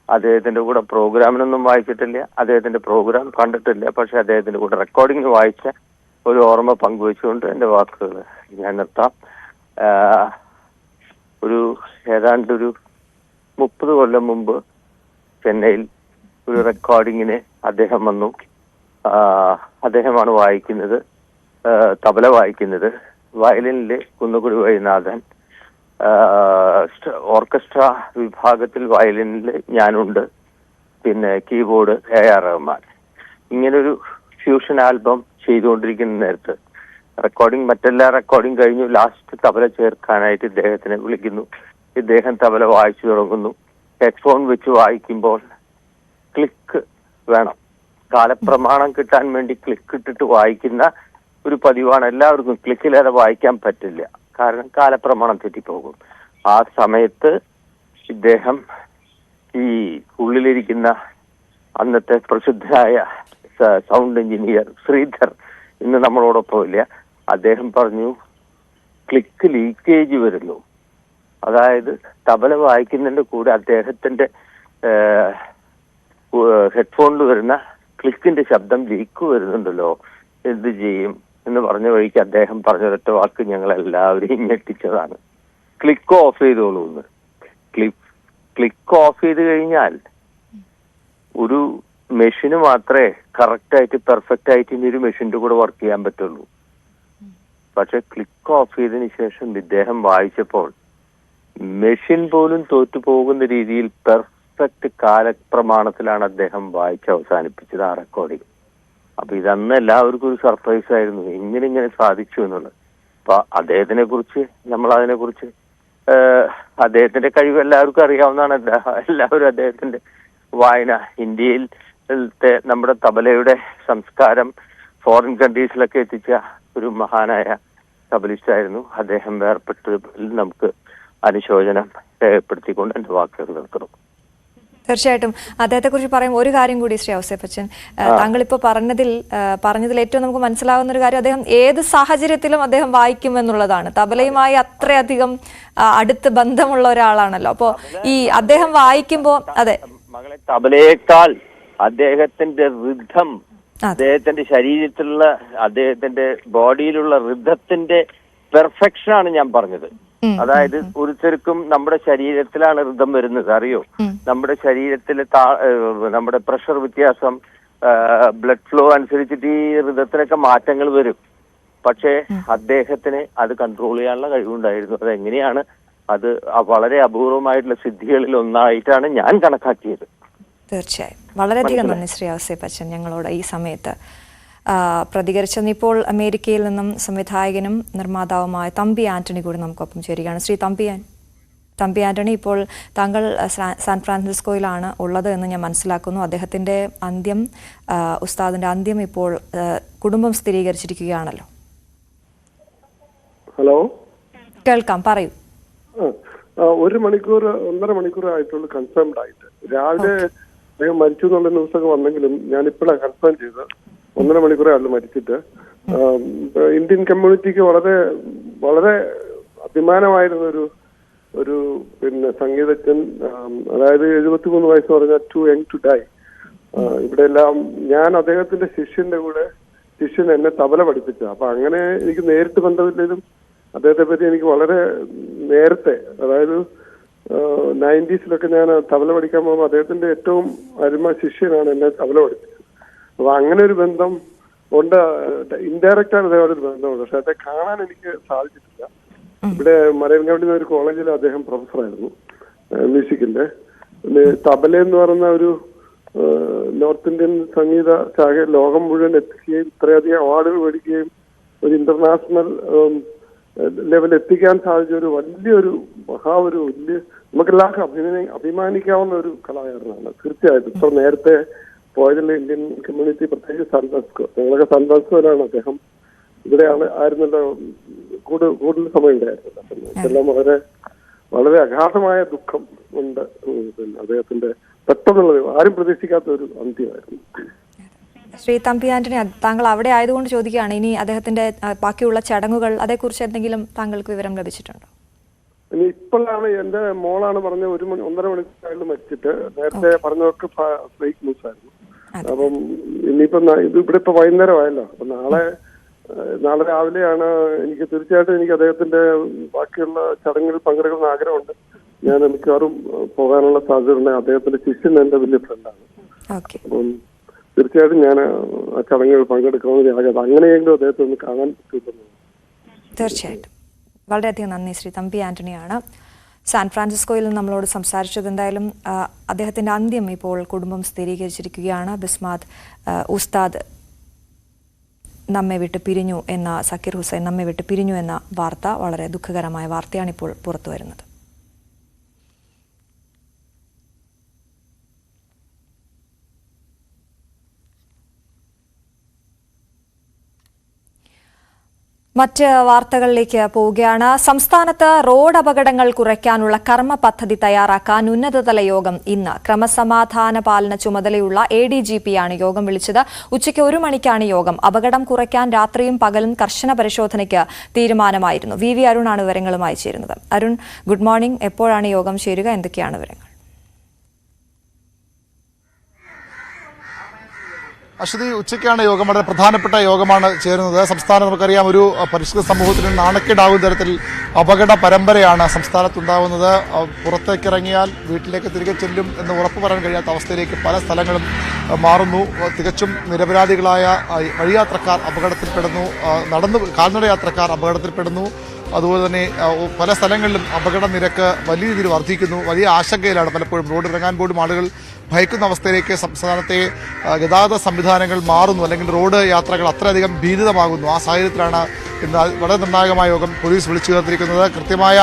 അദ്ദേഹത്തിന്റെ കൂടെ പ്രോഗ്രാമിനൊന്നും വായിച്ചിട്ടില്ല, അദ്ദേഹത്തിന്റെ പ്രോഗ്രാം കണ്ടിട്ടില്ല, പക്ഷെ അദ്ദേഹത്തിന്റെ കൂടെ റെക്കോർഡിംഗ് വായിച്ച ഒരു ഓർമ്മ പങ്കുവെച്ചുകൊണ്ട് എൻ്റെ വാക്കുകൾ ഞാൻ നിർത്താം. ഏതാണ്ട് ഒരു 30 കൊല്ലം മുമ്പ് ചെന്നൈയിൽ ഒരു റെക്കോർഡിങ്ങിന് അദ്ദേഹം വന്നു. അദ്ദേഹമാണ് വായിക്കുന്നത്, തബല വായിക്കുന്നത്. വയലിനില് കുന്നുകുടി വൈനാഥൻ, ഓർക്കസ്ട്ര വിഭാഗത്തിൽ വയലിനിൽ ഞാനുണ്ട്, പിന്നെ കീബോർഡ് AR റഹ്മാൻ. ഇങ്ങനൊരു ഫ്യൂഷൻ ആൽബം ചെയ്തുകൊണ്ടിരിക്കുന്ന നേരത്ത് മറ്റെല്ലാ റെക്കോർഡിംഗ് കഴിഞ്ഞു. ലാസ്റ്റ് തബല ചേർക്കാനായിട്ട് ഇദ്ദേഹത്തിനെ വിളിക്കുന്നു. ഇദ്ദേഹം തബല വായിച്ചു തുടങ്ങുന്നു. ഹെഡ്ഫോൺ വെച്ച് വായിക്കുമ്പോൾ ക്ലിക്ക് വേണം, കാലപ്രമാണം കിട്ടാൻ വേണ്ടി ക്ലിക്ക് ഇട്ടിട്ട് വായിക്കുന്ന ഒരു പതിവാണ് എല്ലാവർക്കും. ക്ലിക്കില്ലാതെ വായിക്കാൻ പറ്റില്ല, കാരണം കാലപ്രമാണം തെറ്റിപ്പോകും. ആ സമയത്ത് ഇദ്ദേഹം ഈ ഉള്ളിലിരിക്കുന്ന അന്നത്തെ പ്രസിദ്ധനായ സൗണ്ട് എഞ്ചിനീയർ ശ്രീധർ ഇന്ന് നമ്മളോടൊപ്പം ഇല്ല. അദ്ദേഹം പറഞ്ഞു, ക്ലിക്ക് ലീക്കേജ് വരുന്നു. അതായത് തബല വായിക്കുന്നതിന്റെ കൂടെ അദ്ദേഹത്തിന്റെ ഹെഡ്ഫോണിൽ വരുന്ന ക്ലിക്കിന്റെ ശബ്ദം ലീക്ക് വരുന്നുണ്ടല്ലോ, എന്ത് ചെയ്യും എന്ന് പറഞ്ഞ വഴിക്ക് അദ്ദേഹം പറഞ്ഞൊരൊറ്റ വാക്ക് ഞങ്ങളെല്ലാവരെയും ഞെട്ടിച്ചതാണ്, ക്ലിക്ക് ഓഫ് ചെയ്തോളൂ എന്ന്. ക്ലിക്ക് ഓഫ് ചെയ്ത് കഴിഞ്ഞാൽ ഒരു മെഷീന് മാത്രമേ കറക്റ്റായിട്ട് പെർഫെക്റ്റ് ആയിട്ട് ഇനി ഒരു മെഷീൻ്റെ കൂടെ വർക്ക് ചെയ്യാൻ പറ്റുള്ളൂ. പക്ഷെ ക്ലിക്ക് ഓഫ് ചെയ്തതിന് ശേഷം ഇദ്ദേഹം വായിച്ചപ്പോൾ മെഷീൻ പോലും തോറ്റു പോകുന്ന രീതിയിൽ പെർഫെക്റ്റ് കാലപ്രമാണത്തിലാണ് അദ്ദേഹം വായിച്ച് അവസാനിപ്പിച്ചത് ആ റെക്കോർഡിങ്. അപ്പൊ ഇതന്ന് എല്ലാവർക്കും ഒരു സർപ്രൈസ് ആയിരുന്നു, ഇങ്ങനെ സാധിച്ചു എന്നുള്ളത്. അപ്പൊ അദ്ദേഹത്തിനെ കുറിച്ച് അദ്ദേഹത്തിന്റെ കഴിവ് എല്ലാവർക്കും അറിയാവുന്നതാണ്. എല്ലാവരും അദ്ദേഹത്തിന്റെ വായന, ഇന്ത്യയിൽ നമ്മുടെ തബലയുടെ സംസ്കാരം ഫോറിൻ കൺട്രീസിലൊക്കെ എത്തിച്ച ഒരു മഹാനായ തബലിസ്റ്റായിരുന്നു അദ്ദേഹം. വേർപെട്ടതിൽ നമുക്ക് അനുശോചനം രേഖപ്പെടുത്തിക്കൊണ്ട് എന്റെ വാക്കുകൾ നിർത്തുന്നു. തീർച്ചയായിട്ടും അദ്ദേഹത്തെ കുറിച്ച് പറയുമ്പോൾ ഒരു കാര്യം കൂടി ശ്രീ ഔസേപ്പച്ചൻ, താങ്കളിപ്പോൾ പറഞ്ഞതിൽ ഏറ്റവും നമുക്ക് മനസ്സിലാവുന്ന ഒരു കാര്യം, അദ്ദേഹം ഏത് സാഹചര്യത്തിലും അദ്ദേഹം വായിക്കുമെന്നുള്ളതാണ്. തബലയുമായി അത്രയധികം അടുത്ത് ബന്ധമുള്ള ഒരാളാണല്ലോ. അപ്പോ ഈ അദ്ദേഹം വായിക്കുമ്പോൾ അതെ മകളെ, തബലയേക്കാൾ അദ്ദേഹത്തിന്റെ റിഥം, അദ്ദേഹത്തിന്റെ ശരീരത്തിലുള്ള അദ്ദേഹത്തിന്റെ ബോഡിയിലുള്ള റിഥത്തിന്റെ പെർഫെക്ഷനാണ് ഞാൻ പറഞ്ഞത്. അതായത് ഒരുത്തർക്കും നമ്മുടെ ശരീരത്തിലാണ് ഋതം വരുന്നത്, അറിയോ? നമ്മുടെ ശരീരത്തിലെ നമ്മുടെ പ്രഷർ വ്യത്യാസം, ബ്ലഡ് ഫ്ലോ അനുസരിച്ചിട്ട് ഈ ഋതത്തിനൊക്കെ മാറ്റങ്ങൾ വരും. പക്ഷേ അദ്ദേഹത്തിന് അത് കൺട്രോൾ ചെയ്യാനുള്ള കഴിവുണ്ടായിരുന്നു. അതെങ്ങനെയാണ്? അത് വളരെ അപൂർവമായിട്ടുള്ള സിദ്ധികളിൽ ഒന്നായിട്ടാണ് ഞാൻ കണക്കാക്കിയത്. തീർച്ചയായും വളരെയധികം നന്ദി ശ്രീ ഔസേപ്പച്ചൻ ഞങ്ങളോട് ഈ സമയത്ത് പ്രതികരിച്ചെന്ന്. ഇപ്പോൾ അമേരിക്കയിൽ നിന്നും സംവിധായകനും നിർമ്മാതാവുമായ തമ്പി ആന്റണി കൂടി നമുക്കൊപ്പം ചേരുകയാണ്. ശ്രീ തമ്പി ആന്റണി, ഇപ്പോൾ താങ്കൾ സാൻ ഫ്രാൻസിസ്കോയിലാണ് ഉള്ളത് എന്ന് ഞാൻ മനസ്സിലാക്കുന്നു. അദ്ദേഹത്തിൻ്റെ ഉസ്താദിൻ്റെ അന്ത്യം ഇപ്പോൾ കുടുംബം സ്ഥിരീകരിച്ചിരിക്കുകയാണല്ലോ. ഹലോ, കേൾക്കാം, പറയൂ. 1-1.5 മണിക്കൂർ ആയിട്ടുള്ളൂ കൺഫേംഡ് ആയിട്ട്. രാവിലെ അദ്ദേഹം മരിച്ചു എന്നുള്ള ന്യൂസൊക്കെ വന്നെങ്കിലും ഞാനിപ്പോഴാണ് കൺഫേം ചെയ്തത്. 1.5 മണിക്കൂറേ ആയുള്ളൂ മരിച്ചിട്ട്. ഇന്ത്യൻ കമ്മ്യൂണിറ്റിക്ക് വളരെ വളരെ അഭിമാനമായിരുന്ന ഒരു സംഗീതജ്ഞൻ. അതായത് 73 വയസ്സ് പറഞ്ഞാൽ ടു യങ് ടു ഡൈ. ഇവിടെ എല്ലാം ഞാൻ അദ്ദേഹത്തിന്റെ ശിഷ്യൻ എന്നെ തബല പഠിപ്പിച്ച. അപ്പൊ അങ്ങനെ എനിക്ക് നേരിട്ട് ബന്ധമില്ലെങ്കിലും അദ്ദേഹത്തെ പറ്റി എനിക്ക് വളരെ നേരത്തെ, അതായത് 90s ഞാൻ തബല പഠിക്കാൻ പോകുമ്പോൾ അദ്ദേഹത്തിന്റെ ഏറ്റവും അരുമ ശിഷ്യനാണ് എന്നെ തബല പഠിപ്പിച്ചത്. അപ്പൊ അങ്ങനെ ഒരു ബന്ധം ഉണ്ട്. ഇൻഡയറക്റ്റ് ആണ് അദ്ദേഹം ഒരു ബന്ധമുണ്ട്, പക്ഷെ അദ്ദേഹം കാണാൻ എനിക്ക് സാധിച്ചിട്ടില്ല. ഇവിടെ മലയൻകാവിലെ ഒരു കോളേജിൽ അദ്ദേഹം പ്രൊഫസറായിരുന്നു മ്യൂസിക്കിന്റെ. തബല എന്ന് പറയുന്ന ഒരു നോർത്ത് ഇന്ത്യൻ സംഗീത ശാഖ ലോകം മുഴുവൻ എത്തിക്കുകയും ഇത്രയധികം അവാർഡുകൾ മേടിക്കുകയും ഒരു ഇന്റർനാഷണൽ ലെവൽ എത്തിക്കാൻ സാധിച്ച ഒരു വലിയ നമുക്കെല്ലാവർക്കും അഭിമാനിക്കാവുന്ന ഒരു കലാകാരനാണ്. തീർച്ചയായിട്ടും ഇപ്പൊ നേരത്തെ പോയതിലെ ഇന്ത്യൻ കമ്മ്യൂണിറ്റി, പ്രത്യേകിച്ച് സാൻ ഫ്രാൻസിസ്കോ, ഞങ്ങളൊക്കെ സാൻ ഫ്രാൻസിസ്കോയിലാണ്. അദ്ദേഹം ഇവിടെയാണ് ആയിരുന്നല്ലോ കൂടുതൽ സമയം ഉണ്ടായിരുന്നത്. ഇതെല്ലാം വളരെ വളരെ അഗാധമായ ദുഃഖം ഉണ്ട്. അദ്ദേഹത്തിന്റെ പെട്ടെന്നുള്ളത് ആരും പ്രതീക്ഷിക്കാത്ത ഒരു അന്ത്യമായിരുന്നു. ശ്രീ തമ്പി ആന്റണി, താങ്കൾ അവിടെ ആയതുകൊണ്ട് ചോദിക്കുകയാണ്, ഇനി അദ്ദേഹത്തിന്റെ ബാക്കിയുള്ള ചടങ്ങുകൾ അതേക്കുറിച്ച് എന്തെങ്കിലും താങ്കൾക്ക് വിവരം ലഭിച്ചിട്ടുണ്ടോ? ഇനി ഇപ്പോഴാണ് എന്റെ മോളാണ് പറഞ്ഞ 1-1.5 മണിക്കൂറായാലും മരിച്ചിട്ട്. നേരത്തെ പറഞ്ഞതൊക്കെ ഫേക്ക് ന്യൂസ് ആയിരുന്നു. അപ്പം ഇനിയിപ്പോ ഇവിടെ ഇപ്പൊ വൈകുന്നേരമായല്ലോ. അപ്പൊ നാളെ രാവിലെയാണ് തീർച്ചയായിട്ടും എനിക്ക് അദ്ദേഹത്തിന്റെ ബാക്കിയുള്ള ചടങ്ങുകളിൽ പങ്കെടുക്കുന്ന ആഗ്രഹമുണ്ട്. ഞാൻ മിക്കവാറും പോകാനുള്ള സാധ്യതയുണ്ട്. അദ്ദേഹത്തിന്റെ ശിഷ്യൻ എന്റെ വലിയ ഫ്രണ്ടാണ്. അപ്പം തീർച്ചയായിട്ടും ഞാൻ ആ ചടങ്ങുകൾ പങ്കെടുക്കണമെന്ന് ആഗ്രഹം. അങ്ങനെയെങ്കിലും അദ്ദേഹത്തെ ഒന്ന് കാണാൻ കിട്ടുന്നു. തീർച്ചയായിട്ടും വളരെയധികം നന്ദി. ശ്രീ തമ്പി ആന്റണിയാണ് സാൻ ഫ്രാൻസിസ്കോയിൽ നിന്ന് നമ്മളോട് സംസാരിച്ചത്. എന്തായാലും അദ്ദേഹത്തിന്റെ അന്ത്യം ഇപ്പോൾ കുടുംബം സ്ഥിരീകരിച്ചിരിക്കുകയാണ്. ബിസ്മാത് ഉസ്താദ് നമ്മെ വിട്ട് പിരിഞ്ഞു എന്ന, സക്കീർ ഹുസൈൻ നമ്മെ വിട്ട് പിരിഞ്ഞു എന്ന വാർത്ത വളരെ ദുഃഖകരമായ വാർത്തയാണ് ഇപ്പോൾ പുറത്തു വരുന്നത്. മറ്റ് വാർത്തകളിലേക്ക് പോവുകയാണ്. സംസ്ഥാനത്ത് റോഡ് അപകടങ്ങൾ കുറയ്ക്കാനുള്ള കർമ്മ പദ്ധതി തയ്യാറാക്കാൻ ഉന്നതതല യോഗം ഇന്ന്. ക്രമസമാധാന പാലന ചുമതലയുള്ള ADGPയാണ് യോഗം വിളിച്ചത്. ഉച്ചയ്ക്ക് 1 മണിക്കാണ് യോഗം. അപകടം കുറയ്ക്കാൻ രാത്രിയും പകലും കർശന പരിശോധനയ്ക്ക് തീരുമാനമായിരുന്നു. VV അരുണാണ് വിവരങ്ങളുമായി ചേരുന്നത്. Arun, good morning. എപ്പോഴാണ് യോഗം ചേരുക? എന്തൊക്കെയാണ് വിവരങ്ങൾ? അശ്വതി, ഉച്ചയ്ക്കാണ് യോഗം. വളരെ പ്രധാനപ്പെട്ട യോഗമാണ് ചേരുന്നത്. സംസ്ഥാനം നമുക്കറിയാം ഒരു പരിഷ്കൃത സമൂഹത്തിന് നാണക്കേടാവുന്ന തരത്തിൽ അപകട പരമ്പരയാണ് സംസ്ഥാനത്തുണ്ടാവുന്നത്. പുറത്തേക്കിറങ്ങിയാൽ വീട്ടിലേക്ക് തിരികെ ചെല്ലും എന്ന് ഉറപ്പ് പറയാൻ കഴിയാത്ത അവസ്ഥയിലേക്ക് പല സ്ഥലങ്ങളും മാറുന്നു. തികച്ചും നിരപരാധികളായ വഴിയാത്രക്കാർ അപകടത്തിൽപ്പെടുന്നു, കാൽനട യാത്രക്കാർ അപകടത്തിൽപ്പെടുന്നു. അതുപോലെ തന്നെ പല സ്ഥലങ്ങളിലും അപകട നിരക്ക് വലിയ രീതിയിൽ വർദ്ധിക്കുന്നു. വലിയ ആശങ്കയിലാണ് പലപ്പോഴും റോഡ് ഇറങ്ങാൻ പോലും ആളുകൾ ഭയക്കുന്ന അവസ്ഥയിലേക്ക് സംസ്ഥാനത്തെ ഗതാഗത സംവിധാനങ്ങൾ മാറുന്നു, അല്ലെങ്കിൽ റോഡ് യാത്രകൾ അത്രയധികം ഭീതിതമാകുന്നു. ആ സാഹചര്യത്തിലാണ് ഇന്ന് വളരെ നിർണായകമായ യോഗം പോലീസ് വിളിച്ചു ചേർത്തിരിക്കുന്നത്. കൃത്യമായ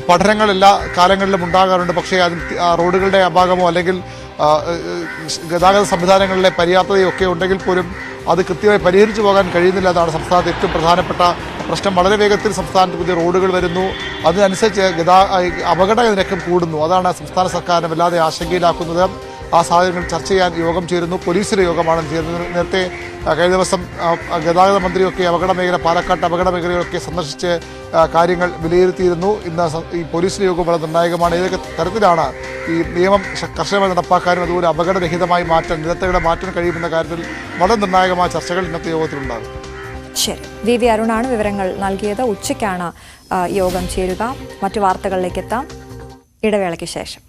പഠനങ്ങൾ എല്ലാ കാലങ്ങളിലും ഉണ്ടാകാറുണ്ട്. പക്ഷേ അതിൽ റോഡുകളുടെ അഭാഗമോ അല്ലെങ്കിൽ ഗതാഗത സംവിധാനങ്ങളിലെ പര്യാപ്തതയോ ഒക്കെ ഉണ്ടെങ്കിൽ പോലും അത് കൃത്യമായി പരിഹരിച്ചു പോകാൻ കഴിയുന്നില്ല എന്നാണ് സംസ്ഥാനത്ത് ഏറ്റവും പ്രധാനപ്പെട്ട പ്രശ്നം. വളരെ വേഗത്തിൽ സംസ്ഥാനത്ത് പുതിയ റോഡുകൾ വരുന്നു, അതിനനുസരിച്ച് അപകട നിരക്കും കൂടുന്നു. അതാണ് സംസ്ഥാന സർക്കാരിനെ വല്ലാതെ ആശങ്കയിലാക്കുന്നത്. ആ സാഹചര്യങ്ങൾ ചർച്ച ചെയ്യാൻ യോഗം ചേരുന്നു. പോലീസിന്റെ യോഗമാണ് ചേരുന്നത്. നേരത്തെ കഴിഞ്ഞ ദിവസം ഗതാഗത മന്ത്രിയൊക്കെ അപകട മേഖല, പാലക്കാട്ട് അപകട മേഖലകളൊക്കെ സന്ദർശിച്ച് കാര്യങ്ങൾ വിലയിരുത്തിയിരുന്നു. ഇന്ന് ഈ പോലീസിന്റെ യോഗം വളരെ നിർണായകമാണ്. ഏതൊക്കെ തരത്തിലാണ് ഈ നിയമം കർശനമായി നടപ്പാക്കാനും അതുപോലെ അപകടരഹിതമായി മാറ്റാൻ, നിരത്തുകളെ മാറ്റാൻ കഴിയുമെന്ന കാര്യത്തിൽ വളരെ നിർണായകമായ ചർച്ചകൾ ഇന്നത്തെ യോഗത്തിലുണ്ടാകും. ശരി, VV അരുണാണ് വിവരങ്ങൾ നൽകിയത്. ഉച്ചയ്ക്കാണ് യോഗം ചേരുക. മറ്റു വാർത്തകളിലേക്ക് എത്താം ഇടവേളയ്ക്ക് ശേഷം.